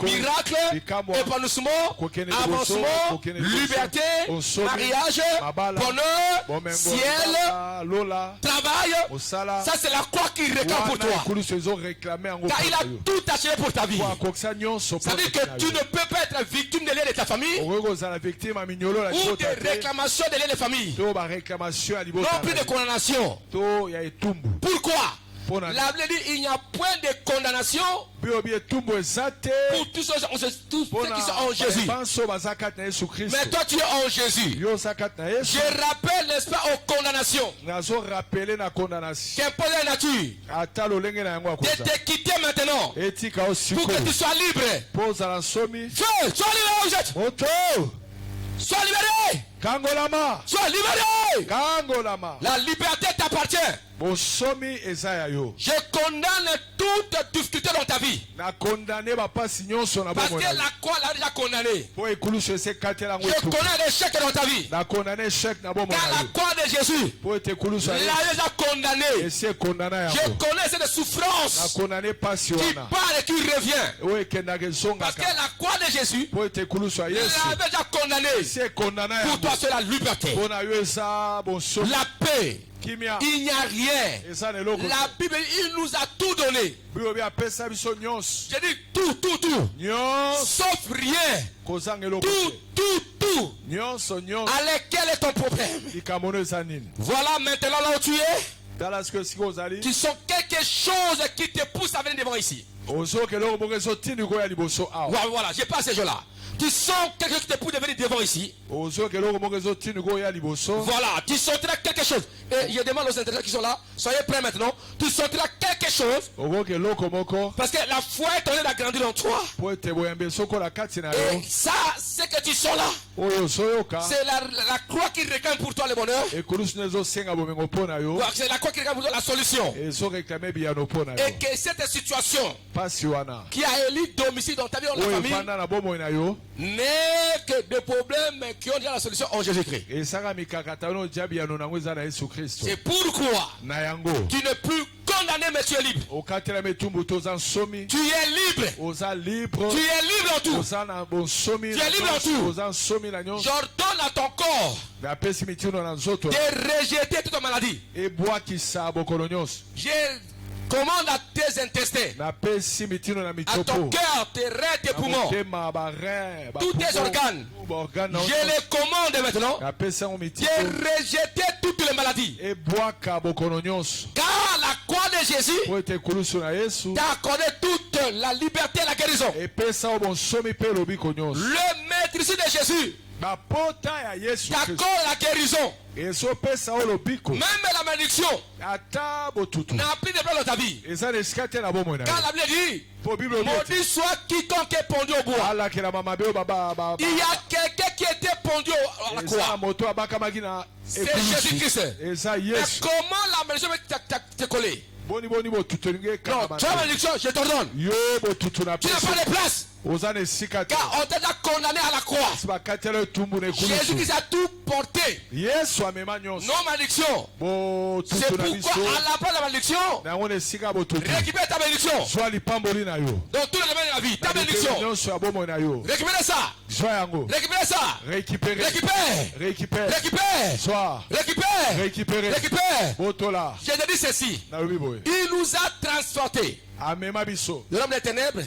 miracle, épanouissement, avancement, liberté, mariage, bonheur, ciel, kosala lola travail, osala ça c'est la croix qui réclame pour toi. ekulusu ezoreklame yango Car il a tout acheté pour ta vie. po akokisa nyonso Ça veut dire que tu ne peux pas être victime des liens de ta famille okoki kozala victime ya minyolo na ou libota des te réclamations des liens de famille. to baréclamation ya Non libota plus de condamnation. to ya etumbu Pourquoi? Pour la- La Bible dit il n'y a point de condamnation biobi etumbu eza te pour tous ceux qui sont en Jésus. banso baza kati na yesu kristo Mais toi tu es en Jésus. yo oza kati na yesu Je rappelle, n'est-ce pas, aux condamnations nazorapele na condamnation qu'impose la nature ata lolenge na yango de akoza te quitter maintenant etika pour osiko que tu sois libre. mpo ozala nsomi Feu, sois libéré, vous êtes. moto Sois libéré. kangolama Sois libéré. kangolama La liberté t'appartient. bosomi eza ya yo Je condamne toute difficulté dans ta vie. nakondane bapasi nyonso na Parce que bomoi na yo la croix l'a déjà condamné. mpo ekulusu ese katela yango Je etumbu connais l'échec dans ta vie. nakondane échec na bomoi Car na la yo croix de Jésus mpo ete ekulusu ya l'a yesu déjà condamné. esi ekondana Je yango connais cette souffrance nakondane pasi qui wana part et qui revient. oyo ekendaka Parce que ezongaka la croix de Jésus mpo ete ekulusu ya yesu l'avait déjà condamné. esi ekondana Pour yango toi, c'est la liberté. mpo na yo eza bonsomi La paix. kimia Il n'y a rien. eza na eloko La Bible, il nous a tout donné. bilobi apesa biso nyonso Je dis tout. nyonso Sauf rien. kozanga eloko te Tout. nyonso nyonso Allez, quel est ton problème? likambo no eza nini Voilà maintenant là où tu es. tala sikoyo esika ozali Qui sont quelque chose qui te pousse à venir devant ici. ozoka eloko moko ezotindi koya liboso awa Voilà, j'ai pas ces gens-là. Tu sens quelque chose qui te pousse à venir devant ici. ozoka eloko moko ezotindi koya liboso Voilà, tu sentiras quelque chose. Et je demande aux intéressés qui sont là, soyez prêts maintenant. Tu sentiras quelque chose. okoka eloko moko Parce que la foi est en train d'agrandir en toi. mpo ete boyambe esokola kati na Et yo ça, c'est que tu sens là. oyo ozoyoka C'est la croix qui réclame pour toi le bonheur. ekulusu no ezosenga bomengo mpo na yo C'est la croix qui réclame pour toi la solution. ezoreklame biyano mpo na Et yo que cette situation pasi wana qui a élu domicile dans ta vie, dans la oyo famille, efanda na bomoi na yo n'est que des problèmes qui ont déjà la solution en Jésus-Christ. esaka mikakatano odia biyano nango eza na yesu kristo C'est pourquoi na yango tu n'es plus condamné, mais tu es libre. okatelama etumbu to oza nsomi Tu es libre. oza libre Tu es libre en tout. oza na bonsomi Tu es libre en tout. oza nsomi na nyonso J'ordonne à ton corps apesi mitino na nzoto de rejeter toute maladie. ebwakisa bokolo nyonso Je commande à tes intestins, napesi mitino na à ton mitopo cœur, tes reins, tes na poumons, motema barein tous tes organes. baorgane Je les commande maintenant napesi yango de mitino rejeter toutes les maladies. ebwaka bokolo nyonso Car la croix de Jésus po ete ekulusu na yesu t'a accordé toute la liberté et la guérison. epesa yo bonsomi mpe elobiko nyonso Le maîtrise de Jésus bapota ya yesu kristo t'accorde la guérison. ezopesa yo lobiko Même la malédiction ata botutu n'a plus de place dans ta vie. eza na esika te na bomoi na Car yo la Bible dit, po bible obi ete maudit soit quiconque est pendu au bois. alakelama mabe oyo Il y a quelqu'un qui était pendu à la eza na croix. moto abakamaki na C'est ekulusu. Jésus-Christ. eza Mais yesu comment la malédiction va te coller? boni botutu elingi Non, ekanga tu as la malédiction, je t'ordonne. yo botutu na Tu n'as pesi pas de place. oza na esika te Car on t'a déjà condamné à la croix. si bakatela etumbu na ekulusu Jésus-Christ a tout porté. yesu amema nyonso Non malédiction. C'est botutu na pourquoi biso à la place de la malédiction, na yango na esika ya botutu récupère ta bénédiction. zwa lipamboli na yo Dans tous les domaines de la vie, ta Na biteni bénédiction. nyonso ya bomoi na yo Récupérez ça. zwa yango Récupérez ça. récupéré Récupère. récupère Récupère. zwa Récupère. récupéré Récupère. botola Je te dis ceci. nalobi boye Il nous a transportés amema biso de l'homme des ténèbres,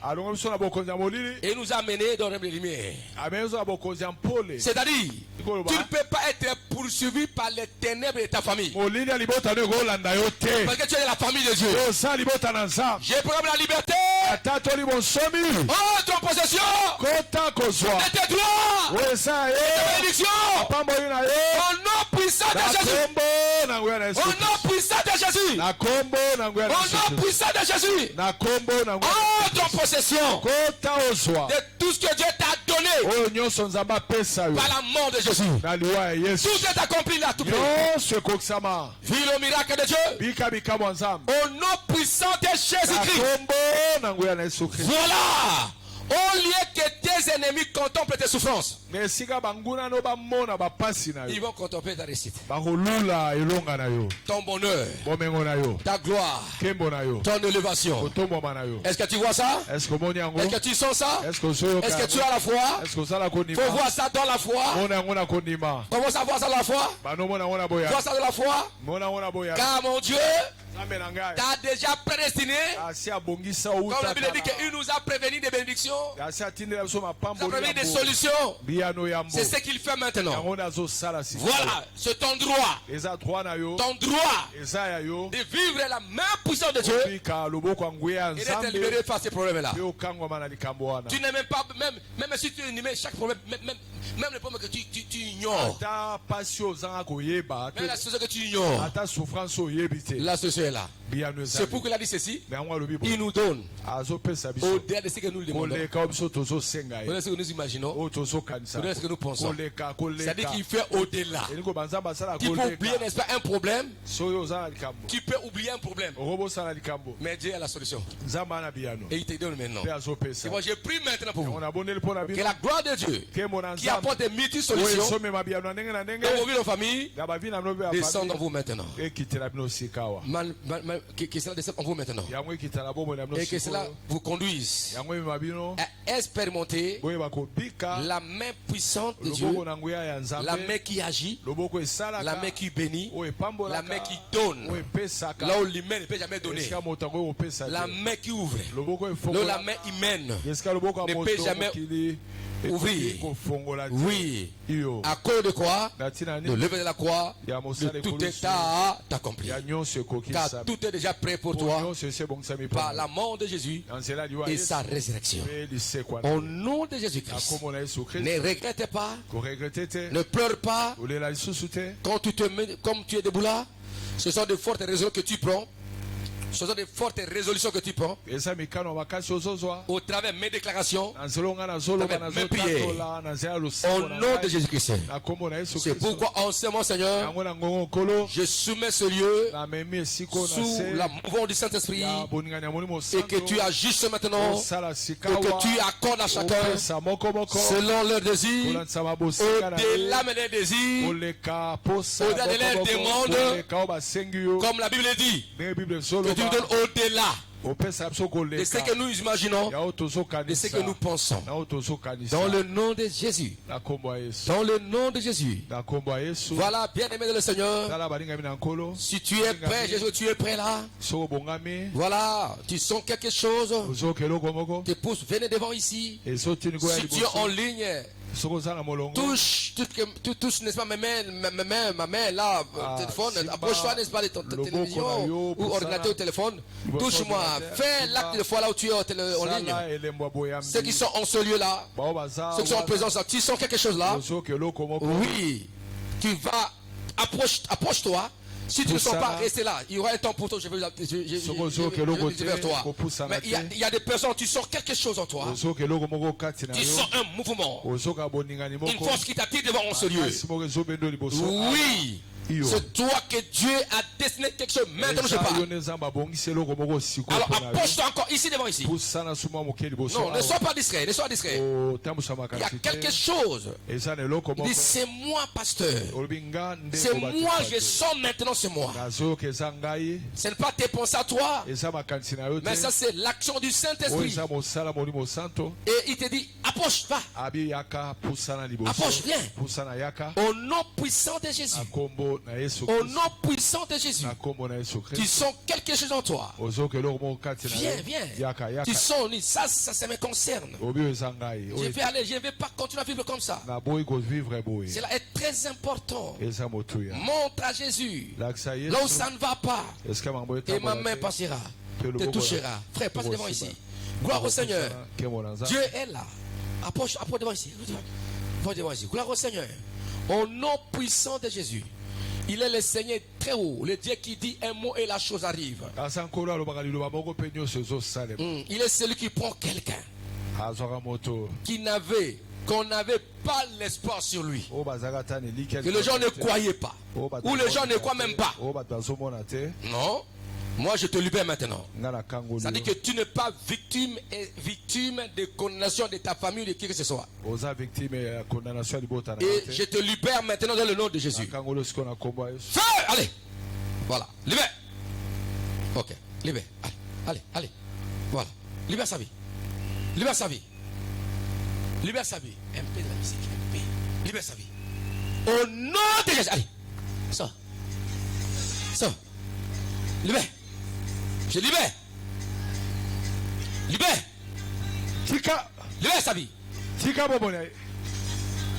alonga biso na bokonzi ya molili et nous a menés dans le royaume des lumières. amema biso na bokonzi ya mpole C'est-à-dire, Ikoloba. tu ne peux pas être poursuivi par les ténèbres de ta famille. molili ya libota no ekolanda yo te Parce que tu es de la famille de Dieu. oza libota na nzambe J'ai programmé la liberté. ata toli bonsomi Oh, ton possession kota kozwa de tes droits, oyo eza de ye tes bénédictions. pamboli na ye Au nom puissant de na Jésus. kombo na nguya na yesu Au nom puissant de Jésus. na kombo na nguya na Au yesu nom puissant de Jésus. na kombo na nguya Oh, ton possession kota ozwa de tout ce que Dieu t'a donné oyo nyonso nzambe apesa yo par la mort de Jésus. na liwa ya yesu Tout est accompli là, tout près. nyonso ekokisama Vis le miracle de Dieu. bika bikamwa nzambe Au nom puissant de na Jésus-Christ. kombo na nguya na yesu kristo Voilà. Au lieu que tes ennemis contemplent tes souffrances, Mais esika banguna no bamona bapasi na ils yo. vont contempler ta réussite, Bakolula elonga na yo. ton bonheur, Bomengo na yo. ta gloire, Kembo na yo. ton élévation. Kotomboma na yo. Est-ce que tu vois ça? Est-ce que moni yango? Est-ce que tu sens ça? Est-ce que soyo Est-ce que tu as la foi? Est-ce que ça la konima? Faut voir ça dans la foi. Mona yango na konima. Comment ça voir ça dans la foi? Bano mona ngona boya. Vois ça dans la foi. Mona ngona boya. Car mon Dieu Zambe na ngai. t'a déjà prédestiné. Asi abongisa Comme uta. la Bible dit qu'il nous a prévenu des bénédictions, Asi atindela biso il nous mapambo. a prévenu des solutions. Biano yambo. C'est ce qu'il fait maintenant. Yango nazo sala sisi. Voilà, c'est ton droit. Eza droit na yo. Ton droit Eza ya yo. de vivre la même puissance de Dieu Pika loboko nguya et de te nzambe. libérer face à ces problèmes-là. Yo kangwa mana likambo wana. Tu n'es même pas, même si tu énumères chaque problème, même le problème que tu ignores, Ata pasio zanga koyeba. même la situation que tu ignores, Ata souffrance oyebite. la solution est là. Biano C'est nzambe. pourquoi il a dit ceci. Mais yango alobi bo. Il nous donne Azo pesa biso. au-delà de ce que nous lui demandons, Koleka biso tozo senga au-delà ye. de ce que nous imaginons, O tozo kanisa. au-delà de ce que nous pensons. Koleka C'est-à-dire koleka. qu'il fait au-delà. Elingo banzamba sala Tu peux oublier, koleka. n'est-ce pas, un problème. Soyo zanga likambo. Tu peux oublier un problème. Robo sala likambo. Mais Dieu a la solution. Nzamba na biano. Et il te donne maintenant. Pe azo pesa. Et moi, j'ai pris maintenant pour vous On a bonné le pona que bino. la gloire de Dieu, Ke mona qui nzambe. apporte des Oye multi-solutions some mabiano ndenge na ndenge. dans vos vies, nos familles, Ya bavi na nobe descend en afami. vous maintenant. Ekitela bino sikawa. Que cela descende en vous maintenant. Yango ekitela bomo na bino Et que cela sikawa. vous conduise Yango mabino. à expérimenter Boye bakopika. la main puissante de Dieu, Loboko na nguya ya la nzambe. main qui agit, Loboko esalaka. la main qui bénit, Oye pambolaka. la main qui donne, Oye pesaka. là où l'humain ne peut jamais donner, Esika moto yango opesa. la main qui ouvre, Loboko là où efongola. la main humaine Esika loboko ya ne moto peut jamais mokili. ouvrir. Kofongola. Oui, Iyo. à cause de quoi? Natina De ni. lever de la croix, Ya mosala de tout ekolo état à t'accomplir. Ya nyonso ekoki Car sa. tout est déjà prêt pour Po toi nyonso ese bongisa par mipona. la mort de Jésus Na nzela liwa et Yesu. sa résurrection. Pe lisekwa na. Au nom de Jésus-Christ, Akomona Yesu Christ. ne regrette pas, Koregrete te. ne pleure pas. Olela lisusu te. Quand tu te mets, comme tu es debout là, ce sont de fortes résolutions que tu prends. Ce sont de fortes résolutions que tu prends Eza mikano makasi ozozwa. au travers de mes déclarations. Na nzela nga na zoloba na Même prière. zotatola na nzela Au losiko na nom de ngai. Jésus-Christ. Akomona Yesu C'est Christ. pourquoi en ce moment, Seigneur, Yango na ngongo kolo. je soumets ce lieu Na memi esiko na sous se. la mouvement du Saint-Esprit Ya boningani ya molimo et santo. que tu agisses maintenant, Osala et sikawa. que tu accordes à chacun Opesa moko moko. selon leurs désirs, Kolanda mabosika na ye. au-delà de leurs désirs, Oleka posa. Au-delà de leurs moko moko. demandes. Oleka o basengi yo. comme la Bible dit, Ndenge Bible que tu nous zoloba. donnes au-delà Opesa biso de ce koleka. que nous imaginons, Ya o tozokanisa. de ce que nous pensons. Na o tozokanisa. Dans le nom de Jésus. Na kombo ya Yesu. Dans le nom de Jésus. Na kombo ya Yesu. Voilà, bien-aimé de le Seigneur. Tala balingami na nkolo. Si tu es prêt, Jésus, tu es prêt là. Soko bongami. Voilà, tu sens quelque chose. Ozoka eloko moko. Tes pouces, venez devant ici. Ezotini koya Si tu es en liboso. ligne, Soko oza na molongo. touche, n'est-ce pas, ma main là, Ah, téléphone, Simba, approche-toi, n'est-ce pas, de ton Loboko télévision na yo, ou pour ordinateur ça, ou téléphone. liboso Touche-moi, ordinateur, fais Simba. l'acte de foi là où tu es en ligne. Sala elembo boyambi. Ceux qui sont en ce lieu là, Bao baza. ceux qui sont en présence là, tu sens quelque chose là. Ozoka eloko moko. Oui, tu vas, approche-toi. Si tu ne sens pas, rester là. Il y aura un temps pour toi. Je vais vers toi. Mais il y a des personnes, tu sens quelque chose en toi. Ozoka eloko moko kati na Tu yo. sens un mouvement, Ozoka boningani une moko. force qui t'attire devant ce lieu. Kasi moko ezobendo liboso. Oui, Iyo. c'est toi que Dieu a destiné quelque chose. Maintenant, je Eza parle. yo nzamba bongisi eloko moko sikoyo Alors, mpona yo. approche-toi encore ici devant ici. Pusana suma moke liboso. Non, ne sois pas discret, ne sois discret. Otambusa Il y a makasi quelque te. chose. Eza na eloko Il moko. dit, c'est moi, pasteur. Olobi nga nde C'est kobakisa moi, je te. sens maintenant, c'est moi. nazoyoka eza ngai. Ce n'est pas tes pensées à toi, Eza makanisi na yo te. mais ça, c'est l'action du Oyo Saint-Esprit. eza mosala molimo santo. Et il te dit, approche, va. Abi yaka pusana liboso. Approche, viens. Pusana yaka. Au nom puissant de Jésus. Na kombo na Yesu Au Christ. nom puissant de Jésus. Na kombo na Yesu Tu Christ. sens quelque chose en toi. Ozoka eloko moko kati na yo. Viens, viens. Yaka yaka. Tu sens, ça me concerne. Obi oyo eza ngai. Je Oyo vais aller, je ne vais pas continuer à vivre comme ça. na boyi kovivre boye. Cela est très important. Eza motuya. Montre à Jésus Lakisa là où Yesu. ça ne va pas. Eske mambo Et ma main te? passera, Que le te bon touchera. Frère, passe devant ici. Gloire au Seigneur. Dieu est là. Approche devant ici. Approche devant ici. Gloire au Seigneur. Au nom puissant de Jésus. Il est le Seigneur très haut. Le Dieu qui dit un mot et la chose arrive. asa nkolo alobaka liloba moko mpe nyonso ezosalema. Il est celui qui prend quelqu'un azwaka moto qu'on n'avait pas l'espoir sur lui. oyo bazalaka ta na eliki Que les gens ne croyaient pas. Ou les gens ne croient même pas. oyo bato bazomona te. Non. Moi, je te libère maintenant. nga nakangoli Ça dit yo. que tu n'es pas victime de condamnation de ta famille ou de qui que ce soit. oza victime ya condamnation ya libota na Et yo te. je te libère maintenant dans le nom de Jésus. nakangoli yo sikoyo na kombo ya Yesu. Feu! Allez! Voilà. Libère. Ok. Libère. Allez. Allez. Allez. Voilà. Libère sa vie. Libère sa vie. Libère sa vie. Un peu de la musique. Un peu. Libère sa vie. Au nom de Jésus. Allez. Sors. Sors. Libère. Je libère. Libère. tika Libère sa vie. tika bomona ye.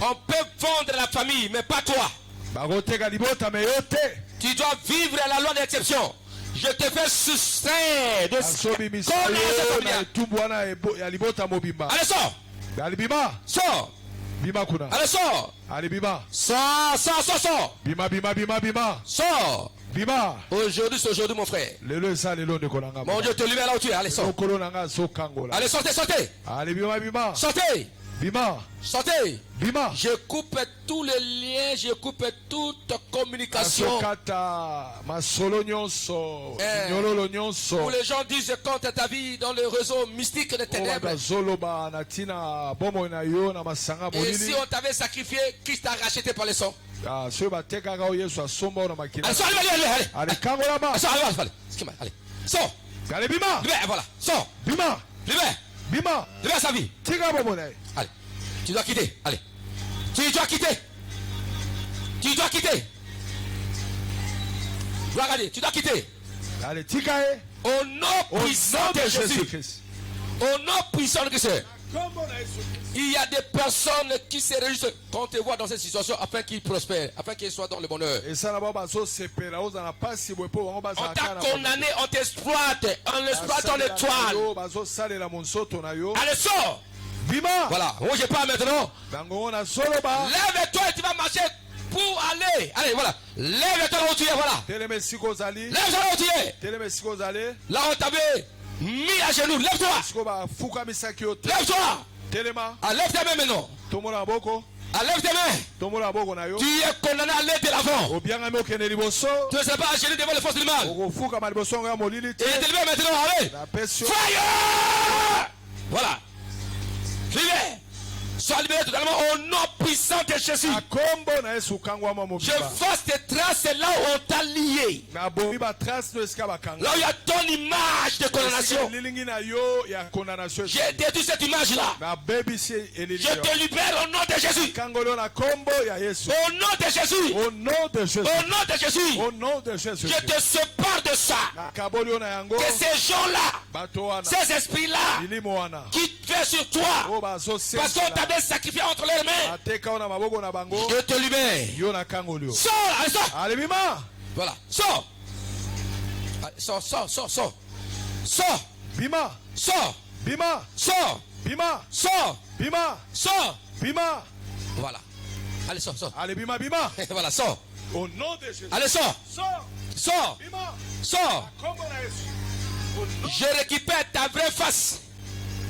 On peut vendre la famille, mais pas toi. bakoteka libota me yo te. Tu dois vivre la loi d'exception. Je te fais soustraire de asobimisa condamnation yo na familiale. etumbu wana ya libota mobimba. Allez, sors. alibima Sors. bima kuna Allez, sors. alibima Sors, sors, sors, sors. bima Sors. bima. Aujourd'hui, c'est aujourd'hui, mon frère. lelo eza lelo ndeko na nga Mon Dieu, te libère là où tu es. Allez, sors. okolo na nga azokangola. Allez, sortez, sortez. alibima Sortez. bima Sortez. bima. Je coupe tous les liens, je coupe toute communication. azokata masolo nyonso nyololo nyonso Où les gens disent contre ta vie dans le réseau mystique des oyo ténèbres. bazoloba na ntina bomoi na yo na masanga Et si molili. on t'avait sacrifié, Christ t'a racheté par le sang. soki batekaka oyo yesu asomba oyo na makila. Allez, sors, allez, allez, allez. alikangolama Allez, sors, allez, allez. Excuse-moi, allez. Sors. ale bima Libère, voilà. Sors. bima Libère. bima Libère sa vie. tika bomoi na ye. Allez. Tu dois quitter. Allez. Tu dois quitter. Tu dois quitter. Regardez, tu dois quitter. ale tika ye Au nom au puissant nom de de Jésus. Jésus-Christ. Au nom puissant de Jésus. Kombo na Yesu. Il y a des personnes qui se réjouissent quand on te voit dans cette situation afin qu'ils prospèrent, afin qu'ils soient dans le bonheur. esala bao bazosepela ozala na pasi boye mpo bango On bazalaka t'a na condamné, on t'exploite, on exploite ton étoile. bazosalela monsoto na yo. Allez, sors. bima Voilà, moi je parle maintenant. bango nazoloba Lève-toi et tu vas marcher pour aller. Allez, voilà. Lève-toi là où tu es, voilà. telema esika ozali Lève-toi là où tu es. telema esika ozali Là on t'avait mis à genoux. Lève-toi. siko bafukamisaki yo te. Lève-toi. telema Ah, lève tes mains maintenant. tomona maboko Ah, lève tes mains. tomona maboko na yo Tu es condamné à aller de l'avant. obiangami okende liboso Tu ne seras pas agenouillé devant les forces du mal. okofukama liboso yango ya molili te Et te libère maintenant. Allez. napesi yo Fire! Voilà. Libère. Sois libéré totalement au nom puissant de Jésus. na kombo na yesu kangwama Je mobimba force tes traces là où on t'a lié. nabomi batrace no esika bakanga Là où il y a ton image de condamnation. lilingi na yo ya condamnation J'ai détruit cette image-là. nabebisi elili Je te libère au nom de Jésus. kangolo na kombo ya yesu Au nom de Jésus. au nom de Jésus Au nom de Jésus. au nom de Jésus Je te sépare de ça. nakaboli yo na yango Que ces gens-là, bato wana ces esprits-là, milimo wana qui fait sur toi, oyo parce qu'on bazosesela t'avait sacrifié entre les mains, bateka yo na maboko na bango je te libère. yo na kangoli yo Sors, allez, sors. ale bima Voilà, sors. Allez, sors, sors, sors, sors. Sors, bima sors, bima sors, bima sors, bima sors. bima Voilà. Allez, sors, sors. ale bima bima Voilà, sors. au nom de Jésus Allez, sors, sors sors, bima sors. kombo na yesu au nom Je récupère ta vraie face.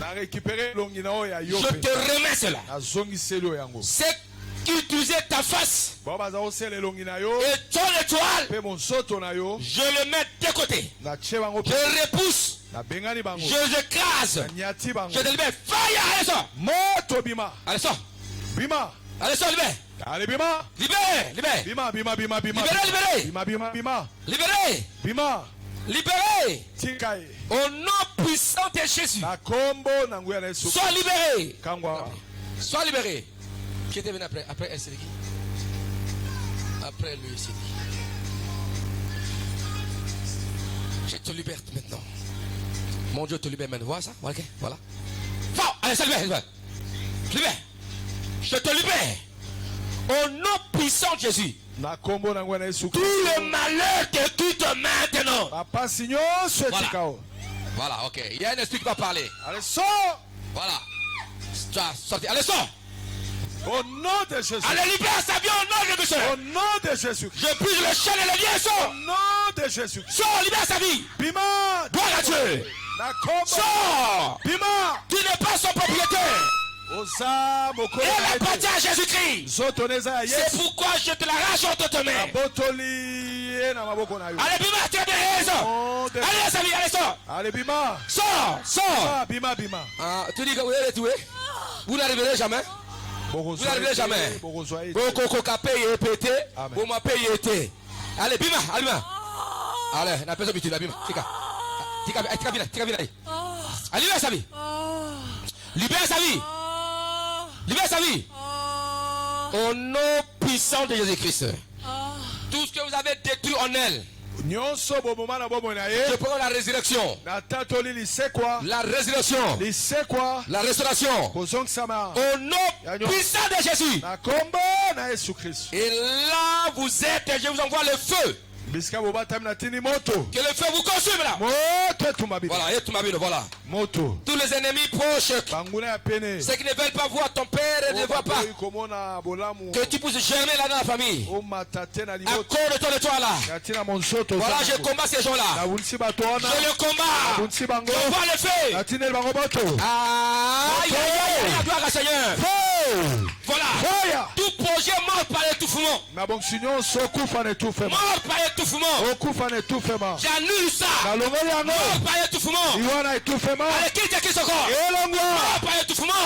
na récupérer longi na oyo ya yo Je pe te remets cela. nazongiseli oyo yango C'est qui utilisait ta face bao baza kosala elongi na yo et ton étoile, mpe monsoto na yo je le mets de côté. natie bango Je mpe le repousse. nabengani bango Je écrase. nanyati bango Je te libère. Fire. Allez, sors. moto bima Allez, sors. bima Allez, sors, libère. ale bima Libéré, libéré. bima bima bima bima Libéré, libéré. bima bima bima Libéré. bima Libéré. tika ye Au nom puissant de Jésus. na kombo na nguya na yesu Sois libéré. kangwa Sois libéré. Qui était venu après? Après elle, c'est qui? Après lui, c'est qui? Je te libère maintenant. Mon Dieu te libère maintenant. Voilà ça? Ok, voilà. Fort! Allez, ça libère. Libère. Je te libère. Au nom puissant de Jésus. na kombo na nguya na yesu Tout le malheur te quitte maintenant. bapasi nyonso Voilà. etika o Voilà, ok. Il y a un esprit qui va parler. ale sors Voilà. Tu as sorti. Allez, sors. au nom de Jésus Allez, libère sa vie au nom de Jésus. au nom de Jésus Je brise le chaîne et le lien. au Sors. nom de Jésus Sors, libère sa vie. bima Gloire à Dieu. na kombo Sors. bima Tu n'es pas son propriétaire. oza mokolo Elle na ye te. appartient à Jésus-Christ. nzoto na eza ya C'est yesu pourquoi je te l'arrache entre tes mains. abotoli ye na maboko na yo Allez, bima, tu es de raison. Nom de allez, sors. Allez, bima. Sors, sors. Ah, bima, bima. Ah, tu dis que vous allez tuer. Vous n'arriverez jamais. Vous n'arriverez jamais. Vous payez pété. Vous m'avez payé. Allez, bima, allez, bima. Allez, n'a pas besoin de bima. Tika. Tika, vina. Allez, libère sa vie. Libère sa vie. Libère sa vie. Au nom puissant de Jésus-Christ. Tout ce que vous avez détruit en elle. Je prends la résurrection. La résurrection. La restauration. Au nom puissant de Jésus. Et là vous êtes, je vous envoie le feu. Que le feu vous consume là. Voilà, et tout ma vie, voilà. Tous les ennemis proches, ceux qui ne veulent pas voir ton père et ne voient pas que tu puisses germer là dans la famille. À cause de ton étoile là. Voilà, je combats ces gens là. Je le combats. Je vois le feu. Aïe, gloire à Seigneur. Voilà. Tout projet mort par l'étouffement. Mort par l'étouffement. J'annule ça. Mort par l'étouffement. Allez, quitte son corps. Mort par l'étouffement.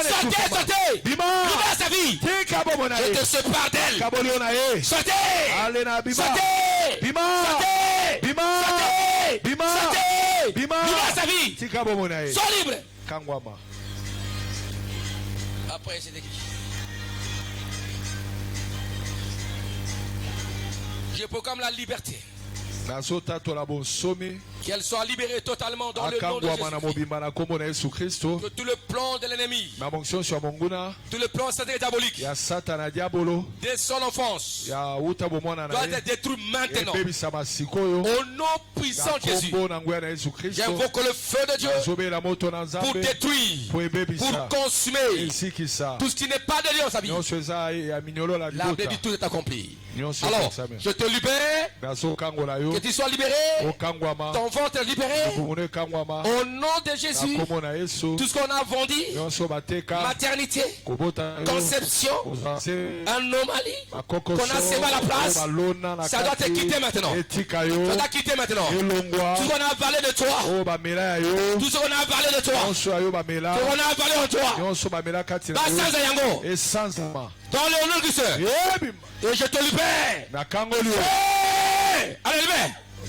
Sortez. Libère sa vie. Je te sépare d'elle. Sortez. Libère sa vie. Sois libre. Après, c'est qui? Je proclame la liberté. Qu'elle soit libérée totalement dans le nom de Jésus. Que tout le plan de l'ennemi, tout le plan satanique et diabolique dès son enfance doit être détruit maintenant. Au nom puissant de Jésus, j'invoque le feu de Dieu pour détruire, pour consumer tout ce qui n'est pas de Dieu dans sa vie. La Bible dit tout est accompli. Alors, je te libère, que tu sois libéré, ton ventre libéré, au nom de Jésus. Tout ce qu'on a vendu, maternité, conception, anomalie, qu'on a sémé à la place, ça doit te quitter maintenant. Ça doit quitter maintenant. Tout ce qu'on a avalé de toi, tout ce qu'on a avalé de toi, tout ce qu'on a avalé en toi, dans le nom du Seigneur. Et je te libère. Allez,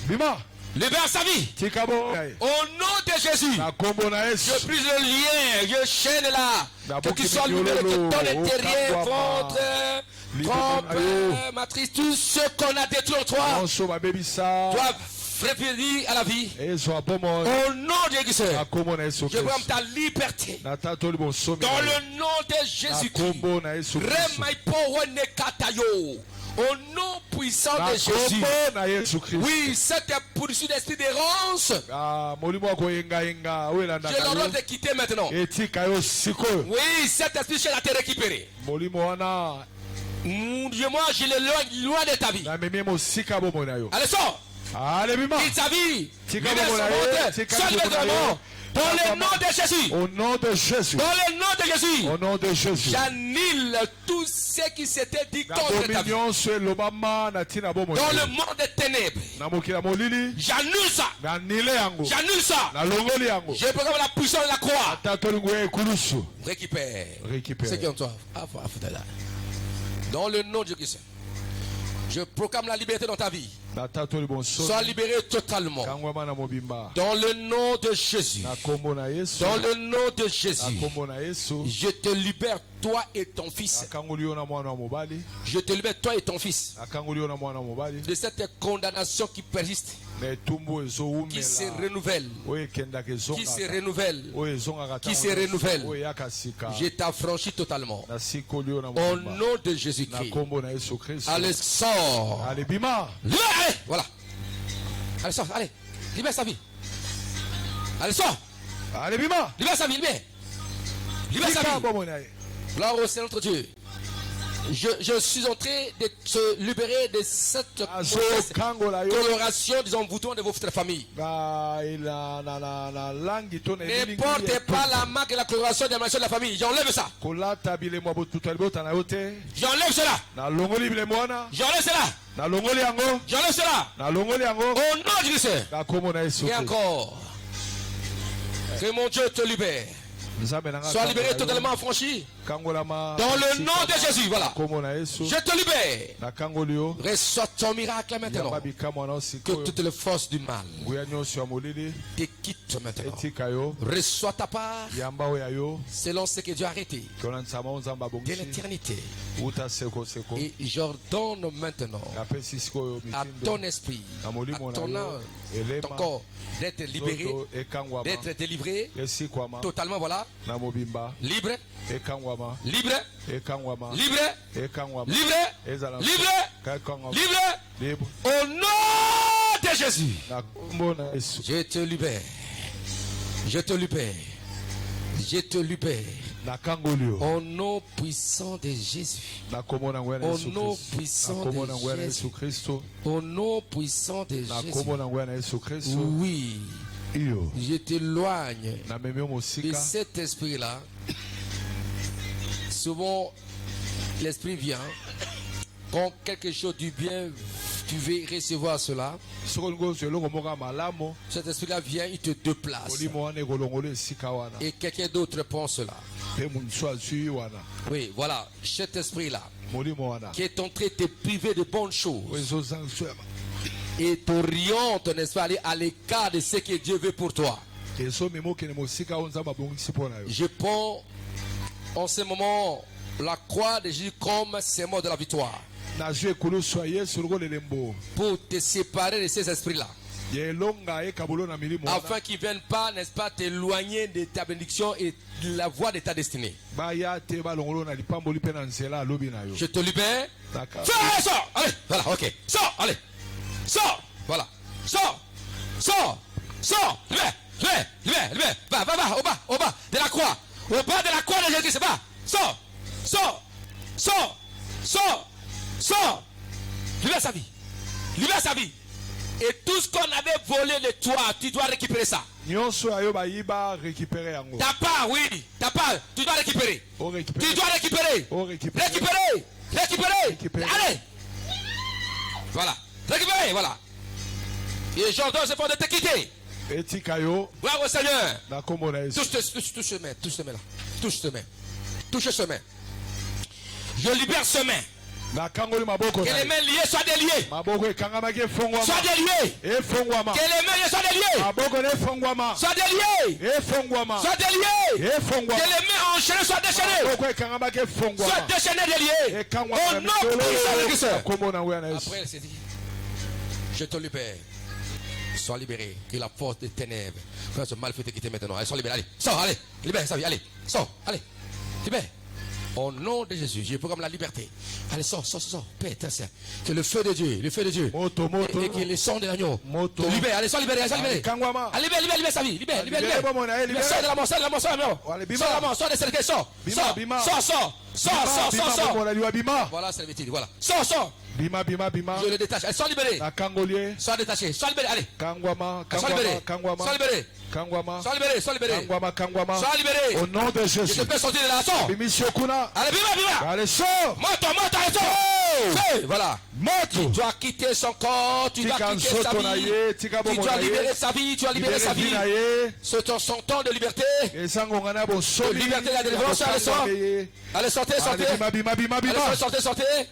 libère. Libère sa vie. Au nom de Jésus. Je brise le lien. Je chaîne là. Que tu sois libéré de ton intérieur, ventre, trompe, matrice, tout ce qu'on a détruit en toi doit revenir à la vie. Au nom de Jésus. Je prends ta liberté. Dans le nom de Jésus-Christ. Au nom puissant de Jésus. Oui, cette poursuite d'esprit d'errance, je l'ordonne de quitter maintenant. Oui, cet esprit cherche à te récupérer. Moi, je le loin de ta vie. Allez, sors. Quitte sa vie. Libère son ventre. Sois libéré de la mort. Dans le nom de Jésus. Au nom de Jésus. Dans le nom de Jésus. Au nom de Jésus. J'annule tout ce qui s'était dit contre ta vie. Dans le monde des ténèbres. J'annule ça. J'annule ça. Je proclame la puissance de la croix. Récupère. Ce qui est en toi. Dans le nom de Jésus. Je proclame la liberté dans ta vie. Sois libéré totalement. Dans le nom de Jésus. Dans le nom de Jésus. Je te libère toi et ton fils. Je te libère toi et ton fils. De cette condamnation qui persiste. Qui se renouvelle. Qui se renouvelle. Qui se renouvelle. Je t'affranchis totalement. Au nom de Jésus-Christ. Allez, sors. Allez, bima. Allez, voilà. Allez, sors, allez. Libère sa vie. Allez, sors. Allez, bima. Libère sa vie, libère. Libère sa vie. Gloire au Seigneur notre Dieu. Je suis en train de se libérer de cette Azo mauvaise kangola yo. coloration des envoûtements de votre famille. Na langi to na Ne portez pas la marque et la coloration des maladies de la famille. J'enlève ça. kolata bilemo botuta libota na yote. J'enlève cela. Na longoli bilemona. J'enlève cela. Na longoli yango. J'enlève cela. Na longoli yango. Au nom du Christ. Na komo na Yesu. Et encore. Que mon Dieu te libère. Sois libéré totalement affranchi. Dans le nom de Jésus, voilà. Je te libère. Reçois ton miracle maintenant. Que toutes les forces du mal te quittent maintenant. Reçois ta part selon ce que Dieu a arrêté de l'éternité. Et j'ordonne maintenant à ton esprit, à ton âme, ton corps d'être libéré, d'être délivré totalement, voilà. Libre, libre, libre, libre, libre, libre, au nom de Jésus. Je te libère, je te libère, je te libère. Au nom puissant de Jésus. Au nom puissant de Jésus. Au nom puissant de Jésus. Oui. Je t'éloigne de cet esprit-là. Souvent, l'esprit vient. Quand quelque chose du bien, tu veux recevoir cela. Cet esprit-là vient, il te déplace. Et quelqu'un d'autre pense cela. Oui, voilà, cet esprit-là qui est en train de te priver de bonnes choses et t'oriente, n'est-ce pas, aller à l'écart de ce que Dieu veut pour toi. Je prends en ce moment la croix de Jésus comme symbole de la victoire pour te séparer de ces esprits-là, afin qu'ils ne viennent pas, n'est-ce pas, t'éloigner de ta bénédiction et de la voie de ta destinée. Je te libère. Sors, allez, voilà, ok. Sors, allez. Sors, voilà. Sors, sors, sors. Libère. Va, au bas de la croix. Au bas de la croix de Jésus, c'est pas. Sors. Libère sa vie. Et tout ce qu'on avait volé de toi, tu dois récupérer ça. Ta part, oui. Tu dois récupérer. Tu dois récupérer. Récupérer. Allez. Voilà. Récupérer, voilà. Et j'ordonne ce fond de te quitter. Bravo Seigneur. Touche ce main. Touche ce main. Je libère ce main. Que les mains liées soient déliées. Soient déliées. Que les mains soient déliées. Soient déliées. Que les mains enchaînées soient déchaînées. Soient déchaînées, déliées. Au nom de Christ. Après, elle s'est dit, je te libère. Sois libéré. Que la force des ténèbres, frère, ce mal fait te quitter maintenant. Allez, sois libéré. Allez, sors, allez. Libère sa vie. Allez, sors, allez. Libère. Au nom de Jésus, je proclame la liberté. Allez, sors. Père, que le feu de Dieu. Et que le sang de l'agneau te libère. Allez, sois libéré. Allez, libère sa vie. Libère. Sors de la mort, sors de la mort. Sors de cette question. Sors. Voilà, c'est le voilà. Sors. Bima. Je le détache. Allez, sois libéré. Sois détaché. Sois libéré. Allez. Sois libéré. Sois libéré. Au nom de Jésus. Je te fais sortir de la sort. Allez, bima. Allez, sors. Moto, allez, sors. Voilà. Tu dois quitter son corps. Tu dois quitter sa vie. Tu dois libérer sa vie. C'est son temps de liberté. De liberté de la délivrance. Allez, sors. Allez, sortez.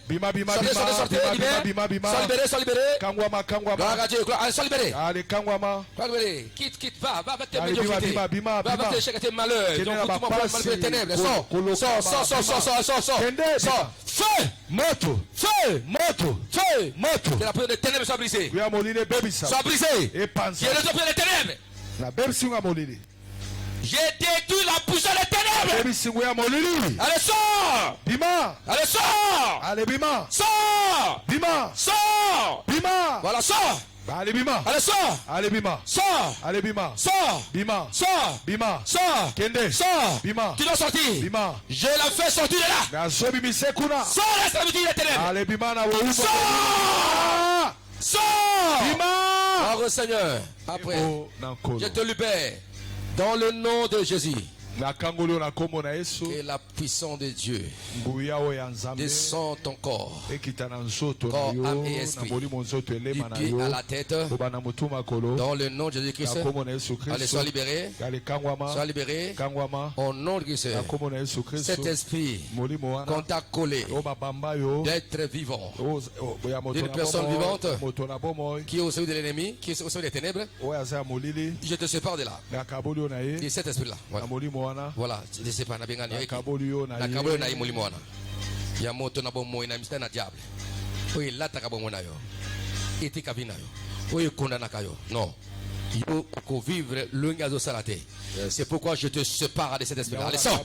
Bima. Allez, sortez. Bima. Sois libéré. Kangwama. Gloire à Dieu. Allez, sois libéré. Allez, Kangwama. Quitte, va avec tes médiocrités. Va avec tes échecs et tes malheurs. Donc, tout mon mal fait ténèbres. Sors. Feu. Moto. Que la prière des ténèbres soit brisée. Soit brisée. Et Qui est le prière des ténèbres. J'ai détruit la puissance des ténèbres. Allez, sors. Bima. Allez, sors. Allez, Bima. Sors. Bima. Sors. Bima. Voilà, sors. Allez, bima. Allez, sors. Allez, bima. Sors. Allez, bima. Sors. Bima. Sors. Bima. Sors. Kende. Sors. Bima. Tu dois sortir. Bima. Je la fais sortir de là. Nazo bimi sekuna. Sors la servitude des ténèbres. Allez, bima na wo. Sors. Sors. Bima. Gloire au Seigneur. Après, Oh, nankolo. je te libère. Dans le nom de Jésus. Na kangolo na kombo na Yesu. Et la puissance de Dieu Nguya o ya Nzambe. descend ton corps. Ekita na nzoto na Corps, yo. âme et Na esprit. molimo nzoto Du elema na pied yo. à la tête. Oba na mutu makolo. Dans le nom de Jésus-Christ. Na kombo na Yesu Allez, Kristo. sois libéré. Allez, kangwama. Sois libéré. Kangwama. Au nom de Christ. Na kombo na Yesu Kristo. Cet esprit Molimo wana. qu'on t'a collé O mabamba yo. d'être vivant, Ya moto D'une na personne bomoi. vivante. Moto na bomoi. qui est au service de l'ennemi, qui est au service des ténèbres, Oya za molili. je te sépare de là. Na kaboli yo na ye. De cet esprit-là. Na Voilà. molimo wana. Voilà. Je te sépare. Na bengani. Na kaboli yo na Na kabolo na ye. imuli mwana. Ya moto na bomo na mistère na diable. Oye lata ka bomo na yo. Iti ka vina yo. Oye konda na kayo. Non. Yo ko vivre l'ungazo salate. C'est pourquoi je te sépare de cet esprit-là. Allez, sors.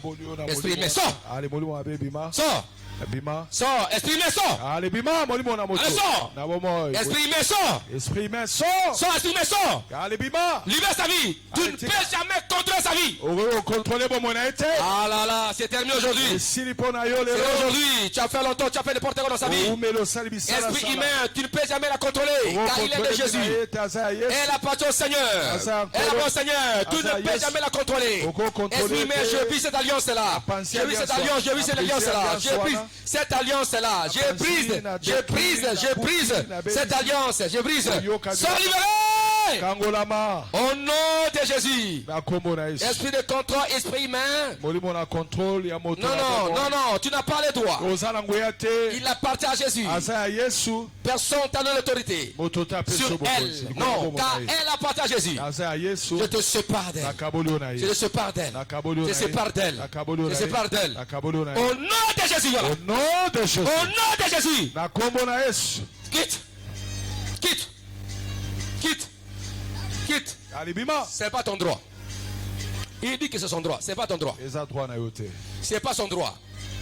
Esprit, mais sors. Allez, molimo abe bima. Sors. Bima. Sors. Esprit, mais sors. Allez, bima, molimo na moto. Allez, sors. Na bomoi. Esprit, mais sors. Esprit mais sort. Sors, esprit, mais sors. Allez, bima. Libère sa vie. Tu ne Allez, peux jamais contrôler sa vie. Oro contrôler bon mon été. Ah là là, c'est terminé aujourd'hui. Et si li pona yo le C'est aujourd'hui. Tu as fait longtemps, tu as fait n'importe quoi dans sa vie. ou melo salbi sala Esprit sala. humain, tu ne peux jamais la contrôler. Car il est de Jésus. Elle appartient au Seigneur. Asa Elle appartient au Seigneur. Tu Asa ne peux yes. jamais la contrôler. Oko contrôler Esprit humain, te. je vis cette alliance-là. Apansi Je vis cette alliance. alliance, je vis cette Apansi alliance-là. alliance Je brise wana. cette alliance-là. Je Apansi brise, na je brise, na je brise buti na cette bezi. alliance. Je brise. Yoka Sois libéré. Kangolama. Au nom de Jésus. Na kombo na Yesu. Esprit de contrôle, esprit humain. Molimo na contrôle ya moto. Non, non, non, non, tu n'as pas les droits. Ozala ngoya te. Il appartient à Jésus. Asa Yesu. Personne n'a l'autorité Moto ta sur peso elle. Non, car elle appartient à Jésus. Asa Yesu. Je te sépare Na d'elle. kaboli yo na Je ye. te sépare d'elle. Na kaboli yo Je na te ye. sépare d'elle. Na kaboli yo Je na te ye. sépare d'elle. Na kaboli yo na ye. Au nom de Jésus. Voilà. Au nom de Jésus. Au nom de Jésus. Na kombo na Yesu. Quitte. Quitte. Quitte. Quitte. Alibima. C'est pas ton droit. Il dit que c'est son droit. C'est pas ton droit. Eza droit na yo te. C'est pas son droit.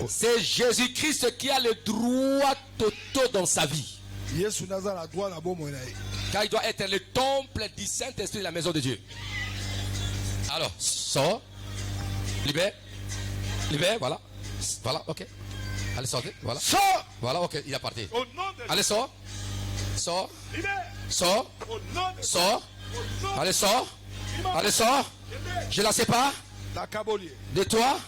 C'est Jésus-Christ qui a le droit total dans sa vie. Yesu naza na droit na bomo na ye. Car il doit être le temple du Saint-Esprit de la maison de Dieu. Alors, sors. Libère. Libère, voilà. Voilà, ok. Allez, sortez. Voilà. Sors. Voilà, ok, il est parti. Au nom de Allez, sors. Sors. Libère. Sors. Au nom de Sors. Allez, sors. Allez, sors. Je la sépare na kaboli. de toi.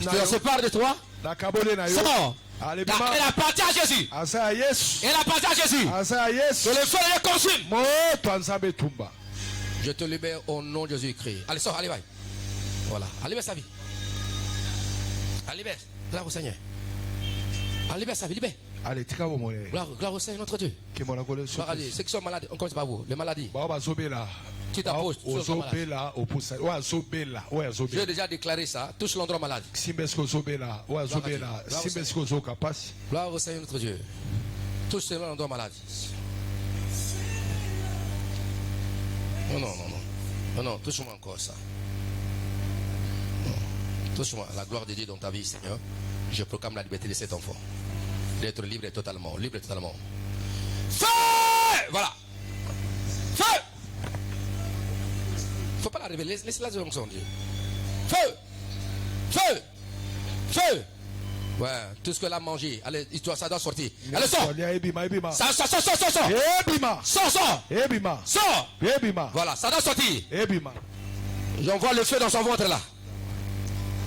Je la sépare de toi. Na kaboli na yo. Sors. Alibima. Car elle appartient à Jésus. Asa Yesu. Elle appartient à Jésus. Asa Yesu. Que le feu les consume. Moto anzabe tumba. Je te libère au nom de Jésus-Christ. Allez, sors, allez, va. Voilà. Allez, libère sa vie. Allez, libère. Gloire au Seigneur. Allez, libère sa vie, libère. Allez, tika bomo na ye. Gloire au Seigneur, notre Dieu. Ke mona kole so. Gloire à Dieu. Ceux qui sont malades, on commence par vous. Les maladies. Ba ba zobela. Tu t'apposes. Ozobela opusa. Wa zobela. Wa J'ai zobela. déjà déclaré ça. Touche l'endroit malade. Simbesko zobela. Wa zobela. Simbesko zo kapasi. Gloire au Seigneur, notre Dieu. Touche l'endroit malade. Non, non, non, non. Non, non, touche-moi encore ça. Non. Touche-moi la gloire de Dieu dans ta vie, Seigneur. Je proclame la liberté de cet enfant. D'être libre totalement. Libre totalement. Feu! Voilà. Feu! Faut pas la révéler. Laisse-la sur son Dieu. Feu! Feu! Feu! Ouais, tout ce qu'elle a mangé. Allez, ça doit sortir. Allez, sors! Ebima, ebima. Sors! Ebima. Sors! Ebima. Sors! Ebima. Voilà, ça doit sortir. Ebima. J'envoie le feu dans son ventre là.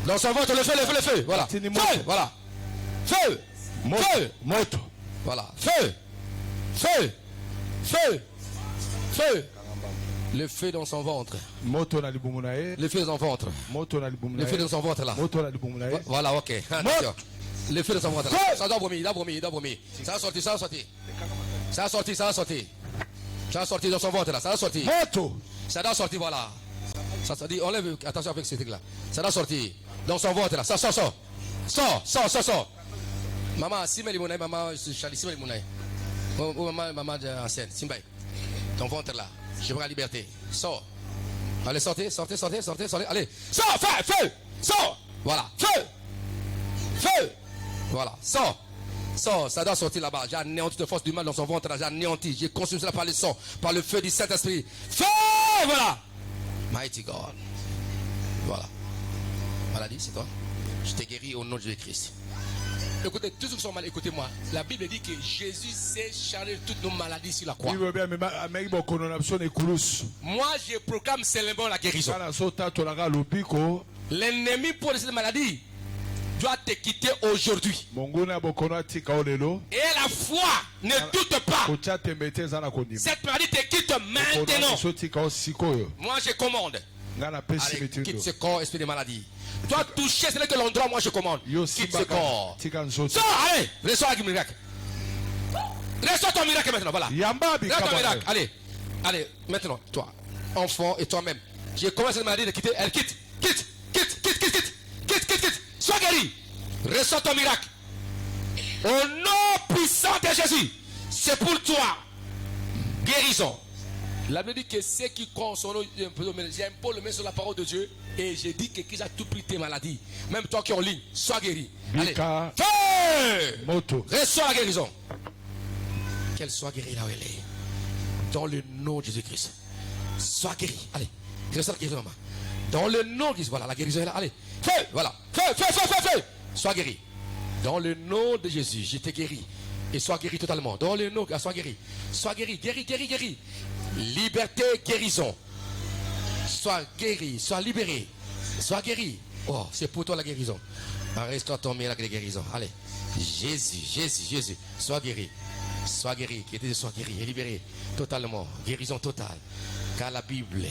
Dans son ventre, le feu. Voilà. Feu! Voilà. Feu! Feu! Moto. Voilà. Feu! Feu! Feu! Feu! Le feu dans son ventre. Moto na libumu na ye. Le feu dans son ventre. Moto na libumu na Le ye. feu dans son ventre là. Moto na libumu na ye. Voilà, ok. Attention. Le feu dans son ventre là. Ça doit vomir, il doit vomir. Ça va sortir. Ça va sortir dans son ventre là. Ça va sortir. Moto. Ça doit sortir, voilà. Ça dit, enlève, attention avec ce truc là. Ça doit sortir dans son ventre là. Ça sort. Sors. Maman, si me limonai, maman, Charlie, si me limonai. Maman, ancienne, Simbaï. Ton ventre là. Je veux la liberté. Sors. Allez, sortez. Allez. Sors, feu. Sors. Voilà. Feu. Voilà. Sors. Sors, ça doit sortir là-bas. J'ai anéanti toute force du mal dans son ventre. J'ai anéanti. J'ai consumé cela par le sang, par le feu du Saint-Esprit. Feu, voilà. Mighty God. Voilà. Maladie, c'est toi. Je t'ai guéri au nom de Jésus-Christ. Écoutez, tous ceux qui sont mal, écoutez-moi. La Bible dit que Jésus s'est chargé de toutes nos maladies sur la croix. Moi, je proclame seulement la guérison. L'ennemi pour cette maladie doit te quitter aujourd'hui. Et la foi, ne doute pas. Cette maladie te quitte maintenant. Moi, je commande. Allez, quitte ce corps, esprit de maladie. Toi, toucher, ce n'est que l'endroit, moi je commande. Quitte ce corps. Sors, allez, reçois le miracle. Reçois ton miracle maintenant, voilà. Reçois ton miracle, allez. Allez, maintenant, toi, enfant et toi-même. J'ai commencé cette maladie de quitter, elle quitte. Quitte. Sois guéri. Reçois ton miracle. Au nom puissant de Jésus. C'est pour toi. Guérison. La Bible dit que ceux qui croient en son nom, j'impose le main sur la parole de Dieu. Et j'ai dit que Christ a tout pris tes maladies. Même toi qui es en ligne, sois guéri. Allez. Feu. Reçois la guérison. Qu'elle soit guérie là où elle est. Dans le nom de Jésus-Christ. Sois guéri. Allez. Reçois la guérison, maman. Dans le nom de Jésus. Voilà, la guérison est là. Allez. Feu. Voilà. Feu. Sois guéri. Dans le nom de Jésus, je t'ai guéri. Et sois guéri totalement. Dans le nom, sois guéri. Sois guéri. Guéri. Liberté, guérison. Sois guéri, sois libéré. Sois guéri. Oh, c'est pour toi la guérison. Reste-toi ton miracle de guérison. Allez. Jésus. Sois guéri. Sois guéri. Sois guéri et libéré totalement. Guérison totale. Car la Bible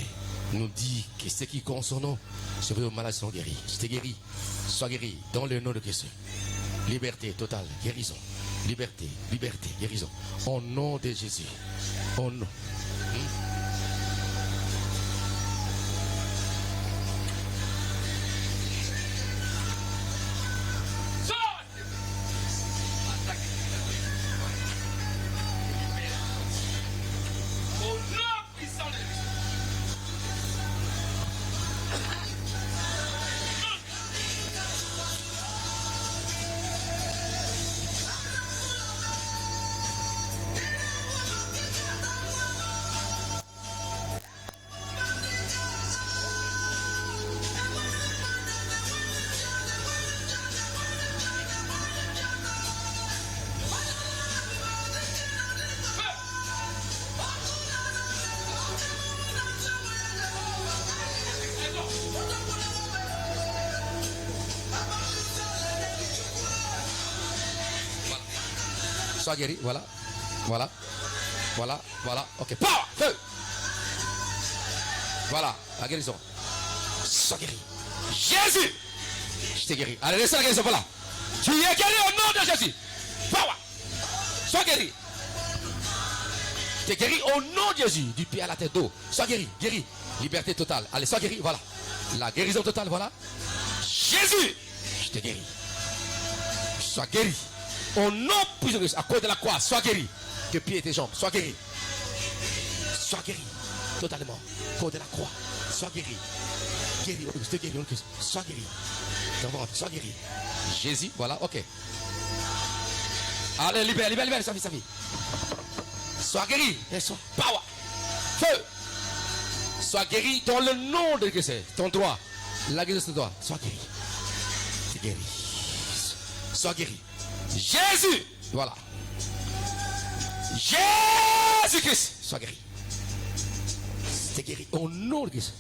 nous dit que ceux qui comptent son nom, ceux qui ont malades sont guéris. Je t'ai guéri. Sois guéri dans le nom de Christ. Liberté totale. Guérison. Liberté, guérison. Au nom de Jésus. Au nom. Sois guéri, voilà. Ok, power, feu. Voilà, la guérison. Sois guéri. Jésus, je t'ai guéri. Allez, laissez la guérison, voilà. Tu es guéri au nom de Jésus. Power. Sois guéri. Je t'ai guéri au nom de Jésus, du pied à la tête d'eau. Sois guéri. Liberté totale. Allez, sois guéri, voilà. La guérison totale, voilà. Jésus, je t'ai guéri. Sois guéri. Au nom puissant de Jésus, à cause de la croix, sois guéri. Tes pieds et tes jambes, sois guéri. Sois guéri. Totalement. À cause de la croix, sois guéri. Guéri, sois guéri. Sois guéri. Jésus, voilà, ok. Allez, libère, sa vie. Sois guéri. Et sois power. Feu. Sois guéri dans le nom de Jésus. Ton droit. La guérison de toi. Sois guéri. C'est guéri. Sois guéri. Jésus, voilà. Jésus-Christ, sois guéri. Je t'ai guéri au nom de Jésus.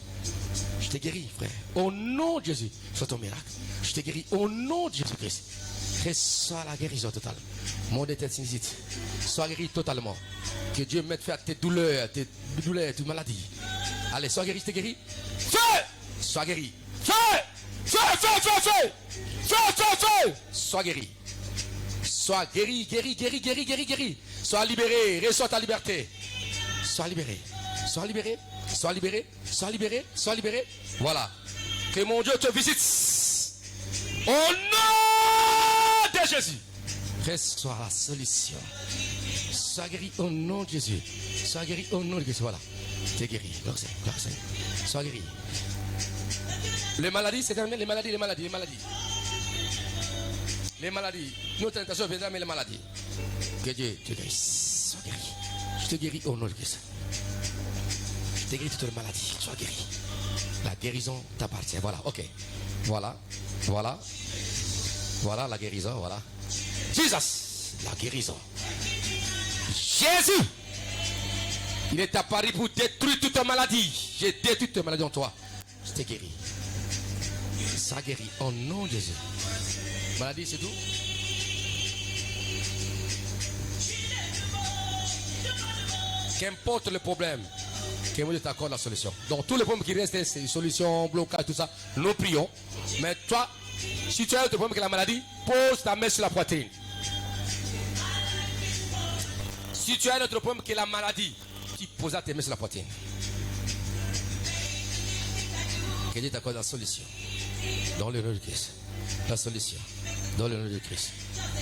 Je t'ai guéri, frère. Au nom de Jésus, sois ton miracle. Je t'ai guéri au nom de Jésus-Christ. Reçois la guérison totale. Mon tête sinusite. Sois guéri totalement. Que Dieu mette fin à tes douleurs, tes maladies. Allez, sois guéri, je t'ai guéri. Feu! Sois guéri. Feu! Sois guéri. Sois guéri. Sois libéré. Reçois ta liberté. Sois libéré. Voilà. Que mon Dieu te visite. Au nom de Jésus. Reçois la solution. Sois guéri au nom de Jésus. Voilà. T'es guéri. Sois guéri. Les maladies, c'est terminé. Les maladies. Notre intention est d'amener les maladies. Que Dieu te guérisse. Sois guéri. Je te guéris au nom de Christ. Je te guéris toutes les maladies. Sois guéri. La guérison t'appartient. Voilà, ok. Voilà, voilà. Voilà la guérison, voilà. Jesus, la guérison. Jésus, il est apparu pour détruire toute maladie. J'ai détruit toute maladie en toi. Je t'ai guéri. Ça guérit au nom de Jésus. Maladie, c'est tout. Qu'importe le problème, que Dieu t'accorde la solution. Donc tous les problèmes qui restent, c'est une solution, blocage, tout ça. Nous prions. Mais toi, si tu as un problème avec la maladie, pose ta main sur la poitrine. Si tu as un autre problème que la maladie, tu poses tes mains sur la poitrine. Que Dieu t'accorde la solution. Dans le nom de Christ. La solution. Dans le nom de Christ.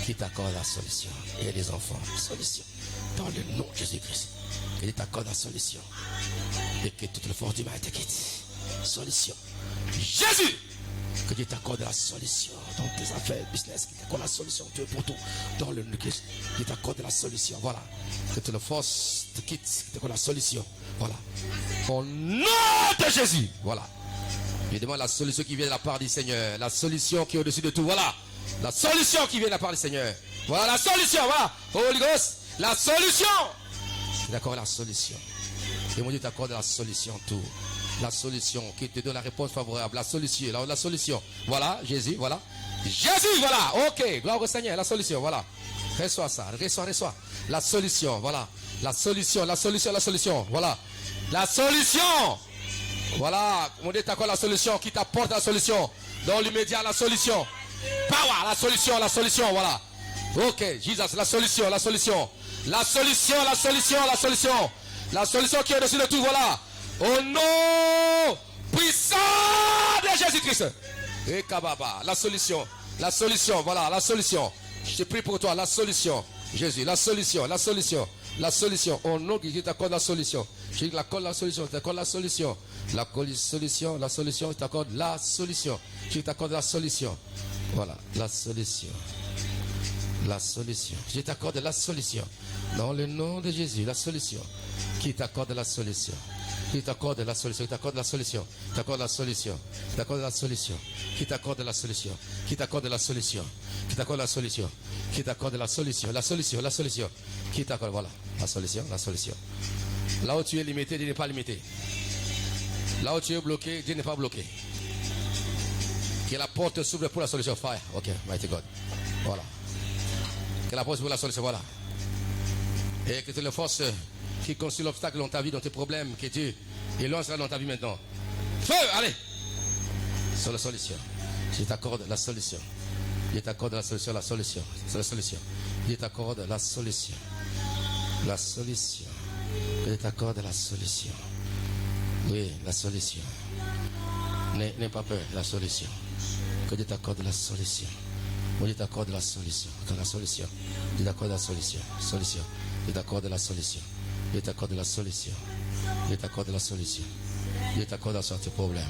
Qui t'accorde la solution. Et les enfants, la solution. Dans le nom de Jésus-Christ. Que Dieu t'accorde la solution. Et que toute la force du mal te quitte. Solution. Jésus! Que Dieu t'accorde la solution dans tes affaires, business. Qu'il t'accorde la solution, Dieu pour tout. Dans le nom de Christ. Qu'il t'accorde la solution. Voilà. Que toute la force te quitte. Qu'il t'accorde la solution. Voilà. Au nom de Jésus. Voilà. Je demande la solution qui vient de la part du Seigneur. La solution qui est au-dessus de tout. Voilà. La solution qui vient de la part du Seigneur. Voilà la solution. Voilà. Holy Ghost. La solution. D'accord, la solution. Et mon Dieu t'accorde la solution, tout. La solution qui te donne la réponse favorable. La solution. La solution. Voilà, Jésus, voilà. Jésus, voilà. Ok, gloire au Seigneur. La solution, voilà. Reçois ça. Reçois. La solution, voilà. La solution. Voilà. La solution. Voilà. Mon Dieu t'accorde la solution qui t'apporte la solution. Dans l'immédiat, la solution. Power, la solution, voilà. Ok, Jesus, la solution. La solution qui est au-dessus de tout, voilà. Au nom puissant de Jésus-Christ. Et Kababa, la solution, voilà, la solution. Je prie pour toi, la solution. Jésus, la solution. Au nom de Jésus, t'accorde la solution. Je t'accorde la solution, t'accorde la solution. La solution, t'accorde la solution. Je t'accorde la solution. Voilà, la solution. Je t'accorde la solution. Dans le nom de Jésus, la solution. Qui t'accorde la solution. Qui t'accorde la solution. T'accorde la solution. T'accorde la solution. T'accorde la solution. Qui t'accorde la solution. Qui t'accorde la solution. Qui t'accorde la solution. Qui t'accorde la solution. La solution. Qui t'accorde, voilà. La solution. Là où tu es limité, Dieu n'est pas limité. Là où tu es bloqué, Dieu n'est pas bloqué. Que la porte s'ouvre pour la solution. Fire. Ok, mighty God. Voilà. Que la porte s'ouvre pour la solution. Voilà. Et que toutes les forces qui constituent l'obstacle dans ta vie, dans tes problèmes, que Dieu éloignera dans ta vie maintenant. Feu, allez. Sur la solution. Je t'accorde la solution. Je t'accorde la solution. C'est la solution. Je t'accorde la solution. Je t'accorde la solution. Oui, la solution. N'aie pas peur, la solution. Que Dieu t'accorde la solution. Dieu t'accorde la solution. Dieu t'accorde la solution. Dieu t'accorde la solution. Dieu t'accorde la solution. Dieu t'accorde la solution. Dieu t'accorde la solution à tes problèmes.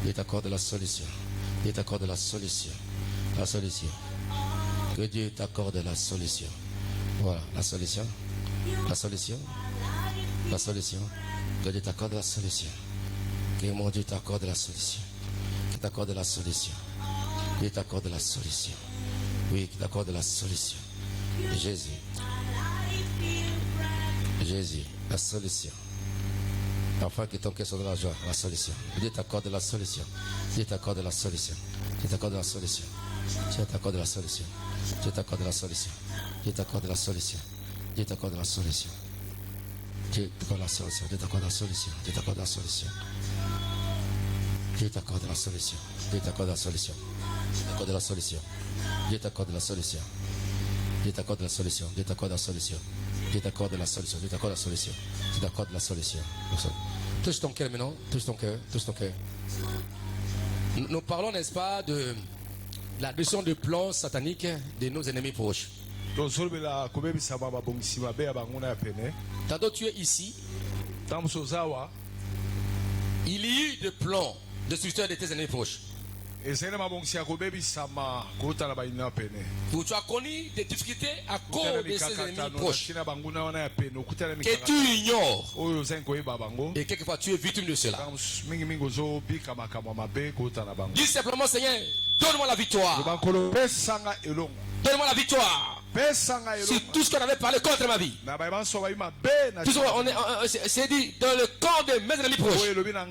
Dieu t'accorde la solution. Dieu t'accorde la solution. Que Dieu t'accorde la solution. Voilà, la solution. Que Dieu t'accorde la solution. Que mon Dieu t'accorde la solution. Qu'il t'accorde la solution. Dieu t'accorde la solution. Oui, qu'il t'accorde la solution. Jésus, la solution. Afin que ton cœur soit dans la joie, la solution. Dieu t'accorde la solution. Dieu t'accorde la solution. Dieu t'accorde la solution. Dieu t'accorde la solution. Dieu t'accorde la solution. Dieu t'accorde la solution. Dieu t'accorde la solution. Dieu t'accorde la solution. Dieu t'accorde la solution. Dieu t'accorde la solution. Dieu t'accorde la solution. Dieu t'accorde la solution. T'accorde la solution. Dieu t'accorde la solution. Dieu t'accorde la solution. Dieu t'accorde la solution. Dieu t'accorde la solution. Dieu t'accorde la solution. Dieu t'accorde la solution. Touche ton cœur maintenant. Touche ton cœur. Nous parlons, n'est-ce pas, de la destruction de plans sataniques de nos ennemis proches. Tantôt tu es ici. Il y a eu des plans destructeurs de tes ennemis proches. ezali mabongisi ya kobebisama kotala baina pene Tu as connu des difficultés à cause okutana de ces ennemis mikakatano proches na banguna wana ya pene okutana que tu mikakatano ignores. oyo ozali koyeba bango Et quelquefois tu es victime de cela. mingimingi ozobika makambo ya mabe kotana bango Dis simplement, Seigneur, donne-moi la victoire. bankolo pesanga elongo Donne-moi la victoire pesanga sur elongo tout ce qu'on avait parlé contre ma vie. na bayebanso bayi mabe na Tout ce qu'on c'est dit dans le corps de mes ennemis proches. oyo elobi na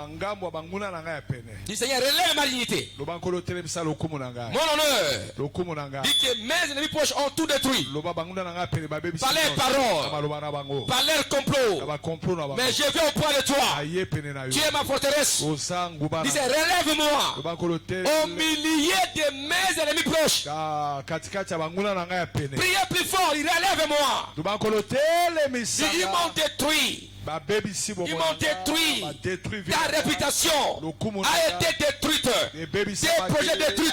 ngambo ya banguna na ngai ya pene Dis Seigneur, relève ma dignité, loba nkolo otelemisa lokumu na ngai mon honneur. lokumu na ngai Dis que mes ennemis proches ont tout détruit loba banguna na ngai ya pene babebisi par leurs na paroles, maloba na bango par leurs na complots. bakomplo na bango Mais je viens auprès de toi. aye pene na Tu yo es ma forteresse. oza nguba Dis na relève-moi loba nkolo au milieu de mes ennemis proches. katikati ya banguna na ngai ya pene Priez plus fort, il relève-moi. loba nkolo Dis, telemisa ils m'ont détruit. babebisi Ils m'ont détruit. badétruit Ta réputation a été détruite. Tes projets détruits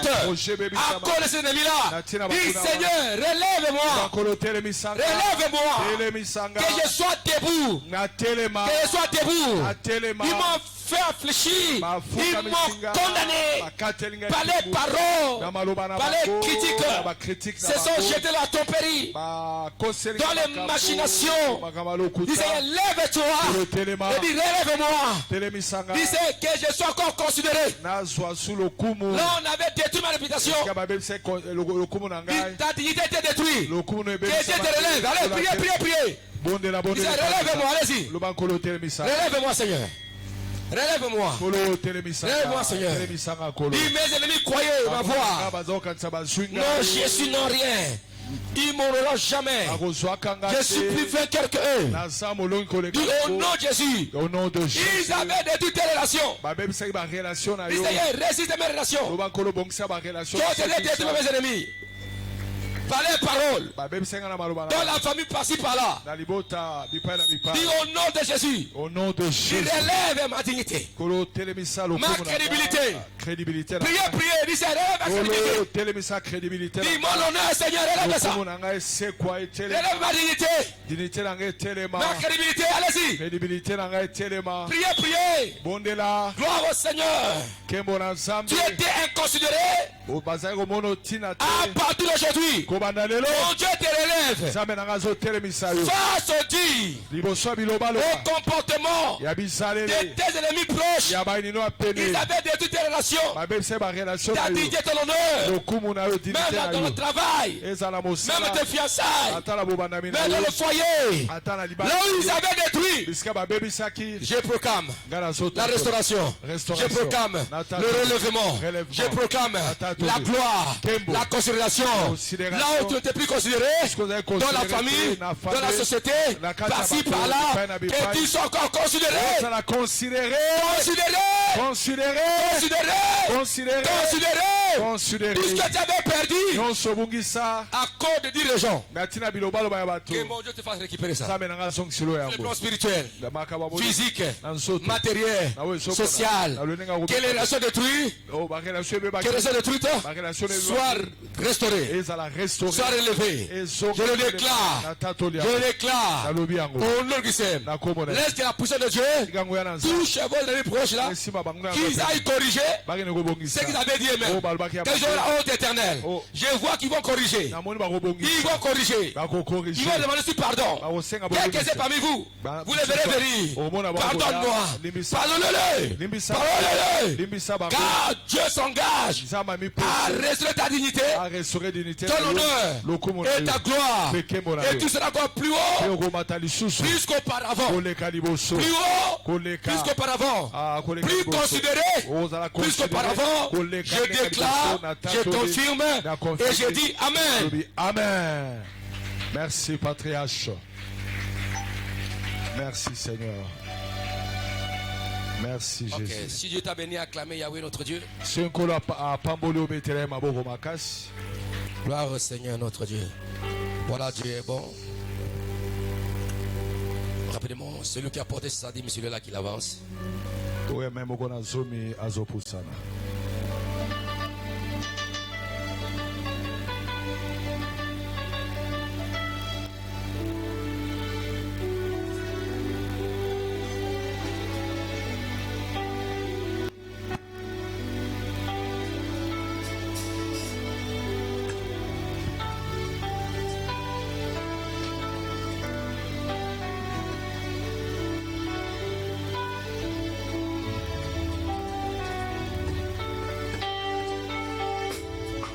à cause de ces ennemis-là. Dis Seigneur, relève-moi. Relève-moi. Que je sois debout. Que je sois debout. Ils m'ont fait réfléchir. Ils m'ont condamné par les paroles, par les critiques. Se sont jetés là à ton péri. Dans les machinations. Dis Seigneur, lève-toi. Et dis relève-moi. Dis que je sois encore considéré. Là on avait détruit ma réputation. Ta dignité était détruite. Que Dieu te relève. Allez, priez. Dis relève-moi, allez-y. Relève-moi, Seigneur. Relève-moi. Relève-moi, Seigneur. Dis mes ennemis, croyez ma voix. Non, je suis non rien. Ils ne mourront jamais. Je suis plus vainqueur que eux. Dis au nom de Jésus. Ils avaient détruit tes relations. Dis Seigneur, résiste mes relations. Tu as détruit mes ennemis. Par les paroles. Dans la famille par-ci par-là. Dis au nom de Jésus. Tu relèves ma dignité. Ma crédibilité. Priez. Dis relève ma crédibilité. Dis mon honneur, Seigneur, relève ça. Relève ma dignité. Ma crédibilité, allez-y. Priez. Gloire au Seigneur. Tu étais inconsidéré. À partir d'aujourd'hui. Mon Dieu te relève. Face au dire, au comportement de tes ennemis proches. Ils avaient détruit tes relations. Ta dignité, ton honneur. Même dans le travail. Même tes fiançailles. Même dans le foyer. Là où ils avaient détruit. Je proclame la restauration. Je proclame le relèvement. Je proclame la gloire. La considération. Là où tu n'étais plus considéré, dans la famille, dans la société, par-ci, par-là, que tu sois encore considéré. Considéré. Tout ce que tu avais perdu à cause de dirigeants. Que mon Dieu te fasse récupérer ça. Sur le plan spirituel, physique, matériel, social. Que les relations détruites, soient restaurées. Sois relevé. Je le déclare. Au nom du Seigneur. Laisse que la puissance de Dieu touche vos amis proches là. Qu'ils aillent corriger ce qu'ils avaient dit eux-mêmes. Qu'ils ont la honte éternelle. Je vois qu'ils vont corriger. Ils vont corriger. Ils vont demander si pardon. Quelques-uns parmi vous, vous les verrez venir. Pardonne-moi. Pardonne-le. Car Dieu s'engage à restaurer ta dignité. Ton honneur et ta gloire. Et tu seras encore plus haut. Plus qu'auparavant. Plus haut. Plus qu'auparavant. Plus considéré. Plus qu'auparavant. Je déclare. Je confirme. Et je dis Amen. Amen. Merci, patriarche. Merci, Seigneur. Merci, Jésus. Okay. Si Dieu t'a béni, acclamez Yahweh notre Dieu. Gloire au Seigneur notre Dieu. Voilà, Dieu est bon. Rapidement, celui qui a porté sa dîme, celui-là qui l'avance.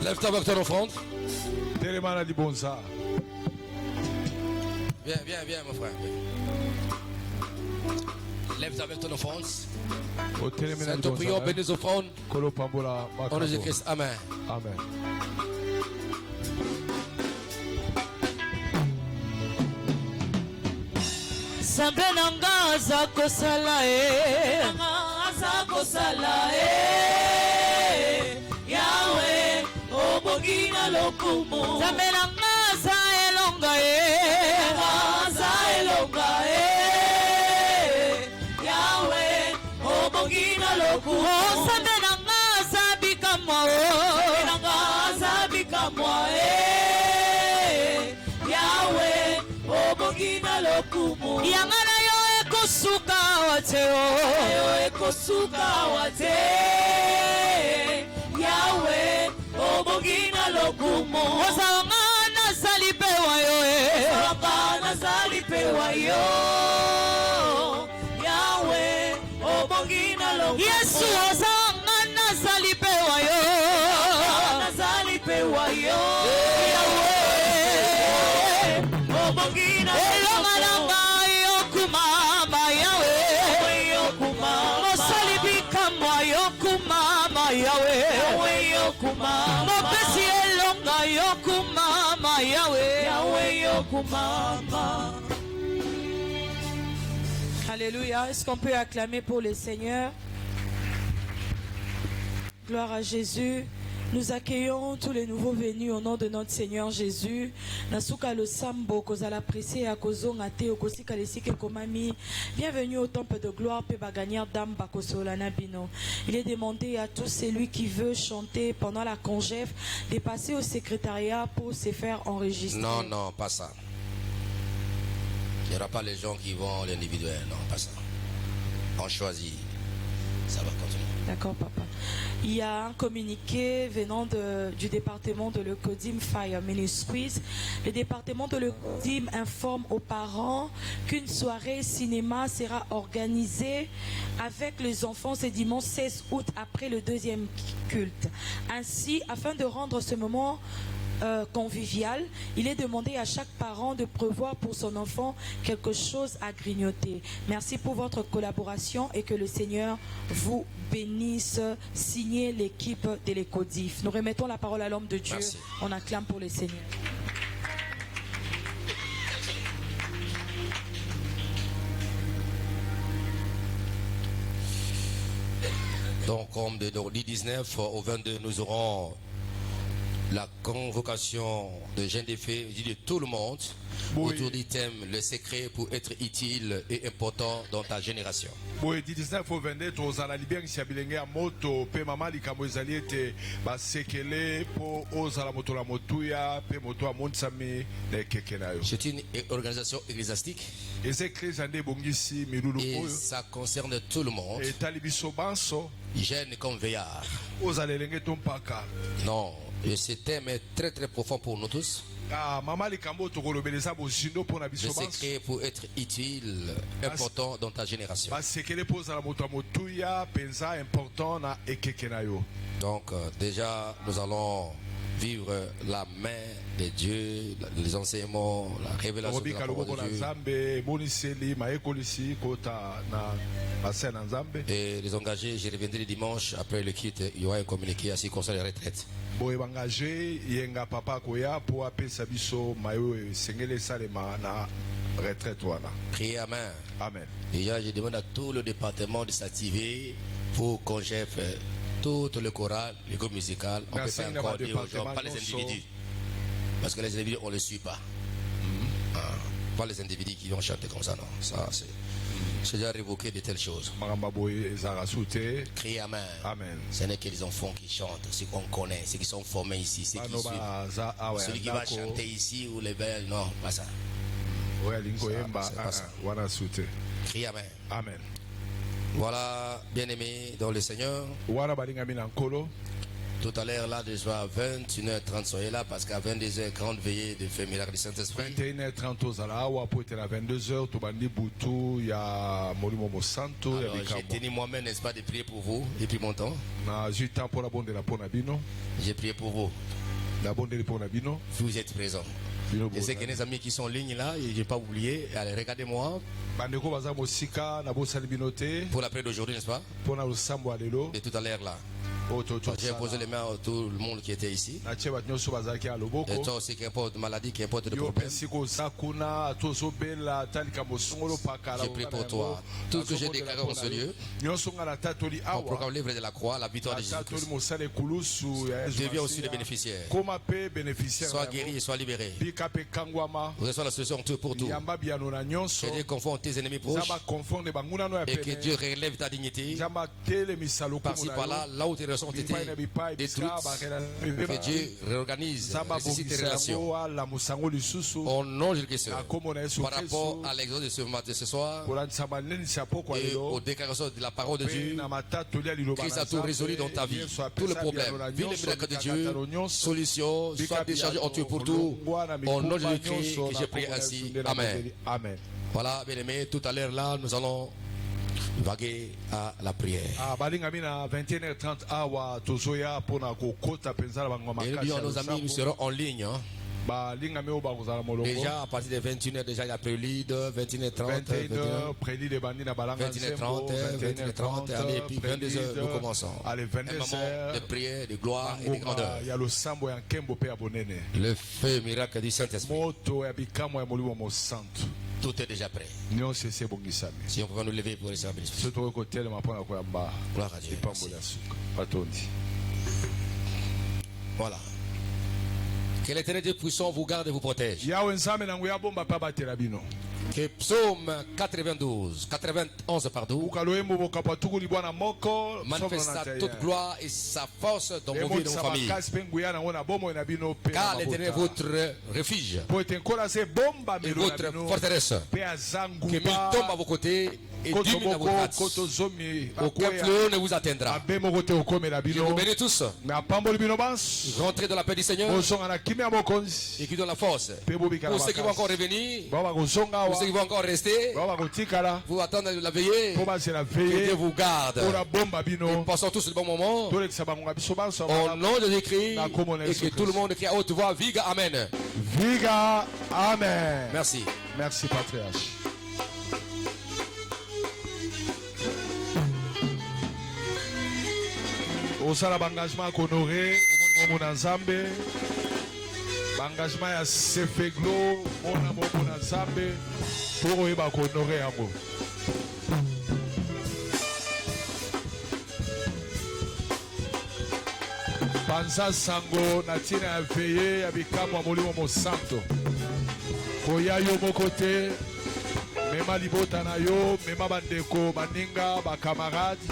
Lève-toi avec ton offrande. telema na libonza. Viens, mon frère. Lève-toi avec ton offrande. Otelema na Sainte prions, libonza. bénis offrandes. Kolo pambola Au nom de makambo. Jésus-Christ. Amen. Amen. Nzambe na nga aza kosala Yawe obongi na lokumu Nzambe na nga aza elonga Yawe obongi na lokumu Nzambe na nga aza bikamwa Yawe obongi na lokumu yanga na yo ekosuka wate Yawe obongi na lokumu ozalanga nazali pewa yo Yawe obongi na lokumu Yesu ozalanga nazali pewa yo Yawe obongi na lokumu yokumama Yawe mosali bikamwa yokumama Yawe mopesi elonga yokumama Yawe yokumama. Alléluia. Est-ce qu'on peut acclamer pour le Seigneur? Gloire à Jésus. Nous accueillons tous les nouveaux venus au nom de notre Seigneur Jésus. Nasuka lo sambo kozala pressé à kozonga te okosika lesike komami. Bienvenue au temple de gloire pe baganière dame bakosola nabino. Il est demandé à tous celui qui veut chanter pendant la congève de passer au secrétariat pour se faire enregistrer. Non, pas ça. Il n'y aura pas les gens qui vont l'individuel. Non, pas ça. On choisit. Ça va continuer. D'accord, papa. Il y a un communiqué venant du département de l'Ecodim Fire Ministries. Le département de l'Ecodim informe aux parents qu'une soirée cinéma sera organisée avec les enfants ce dimanche 16 août après le deuxième culte. Ainsi, afin de rendre ce moment convivial, il est demandé à chaque parent de prévoir pour son enfant quelque chose à grignoter. Merci pour votre collaboration et que le Seigneur vous bénisse. Signez l'équipe de l'Ecodif. Nous remettons la parole à l'homme de Dieu. Merci. On acclame pour le Seigneur. Donc, comme de 19 au 22, nous aurons la convocation de jeunes des faits de tout le monde autour du thème le secret pour être utile et important dans ta génération. Boye 19 au 22 tozala libengisa bilenge ya moto pe mama likambo ezali ete basekele po ozala moto la motuya pe moto amontsami na ekeke na yo. C'est une organisation ecclésiastique Eza eklezia nde ebongisi milulu et oyo ça concerne tout le monde, etali biso banso jeunes comme veillards. ozala elenge to mpaka. Non, et ce thème est très très profond pour nous tous. Mama likambo tokolobeleza bozindo mpona Le biso banso secret pour être utile, important dans ta génération. basekele po ozala moto ya motuya penza important na ekeke na yo. Donc déjà, nous allons vivre la main de Dieu, les enseignements, la révélation de la Robika parole loboko na de Dieu. Nzambe eboniseli mayekolisi kota na bassin na Nzambe. Et les engagés, je reviendrai dimanche après le kit. Il y aura un communiqué ainsi concernant les retraites. Boye bangaje yenga papa koya po apesa biso mayo esengeli esalema na retraite wana. Priez à main. Amen. Déjà, je demande à tout le département de s'activer pour qu'on chef tout le choral, le groupe musical. On ne peut Merci, pas encore dire aux gens, département pas les non individus. Parce que les individus, on ne les suit pas. Pas les individus qui vont chanter comme ça, non. Ça, c'est déjà révoqué de telles choses. Maramba boye ezara soute. Criez à main. Amen. Ce n'est que les enfants qui chantent, ceux qu'on connaît, ceux qui sont formés ici, ceux qui Bano suivent. baza awa Celui qui va chanter ici ou les belles, non, pas ça. oya lingo yemba c'est pas ça. wana soute. Criez à main. Amen. Voilà, bien-aimés dans le Seigneur, Wana balingami na nkolo. Tout à l'heure, là, déjà à 21h30, soyez là parce qu'à 22h, grande veillée de fait miracle du Saint-Esprit. 21h30 ozala awa po etela 22h tobandi butu ya molimo mosanto ya Alors, j'ai bikamwa. tenu moi-même, n'est-ce pas, de prier pour vous depuis mon temps. Na zwi temps mpo nabondela mpo na bino, J'ai prié pour vous. nabondeli mpo na bino. Vous êtes présents. Bino Je sais qu'il y a des amis qui sont en ligne là, et je n'ai pas oublié. Allez, regardez-moi bandeko baza mosika nabosali bino te pour la prière d'aujourd'hui, n'est-ce pas? mpo na losambo ya lelo De tout à l'heure là. oyo J'ai posé les mains à tout le monde qui était ici. natie bato nyonso bazalaki ya Et loboko. toi aussi qui importe de maladie, qui importe de Yo problème. pesi koza kuna tozobela tandika mosongolo pakala. Je prie pour toi. Tout ce que j'ai déclaré en ce lieu, nyonso nga natatoli on awa proclame l'œuvre de la croix, la victoire de natatoli Jésus-Christ. mosala ekulusu ya Yesu Deviens aussi Masiya. le bénéficiaire. Koma pe bénéficiaire Sois na guéri yango. et sois libéré. Bika pe kangwama Reçois la solution tout pour tout. yamba biano na nyonso Que Dieu confronte tes ennemis proches nzamba confondre bangunano ya et que pene Dieu relève ta dignité nzamba telemisa lokumu par-ci na par-là, yo là où tes relations étaient bipai na bipai détruites. Que Dieu réorganise, nzamba ressuscite tes bongisa relations. yango alamusa yango lisusu Au nom de Jésus-Christ. na kombo na Yesu Par rapport Kristo à l'exode de ce matin, ce soir, kolandisa manenisa poko ya et aux lelo déclarations de la parole de pe Dieu, na matatoli ya liloba Christ na a tout résolu dans ta vie. Tout le problème, vis les miracles de Dieu, solution, soit déchargé en Dieu pour tout. Au nom de Jésus-Christ, que j'ai prié ainsi. Amen. Amen. Voilà, bien aimé, tout à l'heure là, nous allons vaguer à la prière. Ah, balingami na 21h30 awa tozoya mpona kokota mpenza na bango Et nous makasi disons ya à nos amis, nous losambo. serons en ligne. Hein. Balingami oyo bakozala molongo Déjà, à partir de 21h, déjà, il y a prélude, 21h30, 21h prélude ebandi na balanga 21h30, 21h30, allez, puis 22h, nous commençons. Allez, Un moment 22h de prière, de gloire et de bangonga grandeur. ya losambo ya nkembo mpe ya bonene Le feu miracle du Saint-Esprit. moto ya bikamwa ya molimo mosantu Tout est déjà prêt. nyonso esi ebongisami Si on pouvait nous lever pour recevoir la bénédiction. so tokoki kotelema mpona koyamba Gloire à Dieu. lipamboli ya suka batondi. Voilà. Que l'éternel Dieu puissant vous garde et vous protège. yawe nzambe nango ya bomba mpe abatela bino Que psaume 91, pardon, buka loyembo bokapwa tukuli bwana moko manifeste sa toute gloire et sa force dans vos vies et dans vos familles. makasi mpe nguya nango na bomoi na bino mpe Car na l'éternel est mabota. votre refuge po ete nkola se bomba et melo na votre bino forteresse. mpe aza Que mille tombent à vos côtés et koto 10 000 à moko vos droite. koto zomi Aucun akwea fléau ne vous atteindra. abe moko te okomela Je vous bino bénis tous. me apamboli bino banso Rentrez dans la paix du Seigneur bozonga na kimia ya mokonzi et qui donne la force. mpe bobika na Pour ceux qui vont encore makasi revenir, bao bakozonga pour awa ceux qui vont encore rester, bao bakotikala vous attendre la veillée. mpo bazela Que Dieu veye vous garde. mpona bomba bino Passons tous le bon moment. tolekisa bangonga biso banso Au nom de Jésus-Christ, Na komo na et Yesu que tout le monde crie à haute voix, viga, amen. viga amen. Merci. Merci patriarche. osala baengagement ya kohonore omoni momo na nzambe baengagement ya sefeglo mona momo na nzambe mpo koyeba kohonore yango panza sango na ntina ya veye ya bikamwa ya molimo mosanto koya yo moko te mema libota na yo mema bandeko baninga bakamarade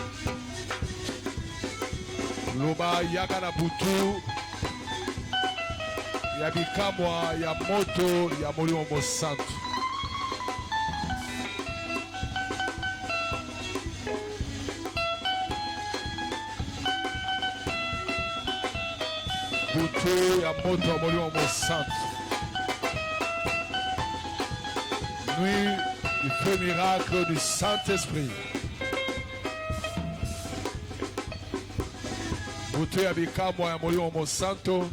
loba yaka na butu ya bikamwa ya moto ya molimo mosantu butu ya moto ya molimo mosantu nuit du feu miracle du Saint-Esprit. Butu ya bikamwa ya molimo mosanto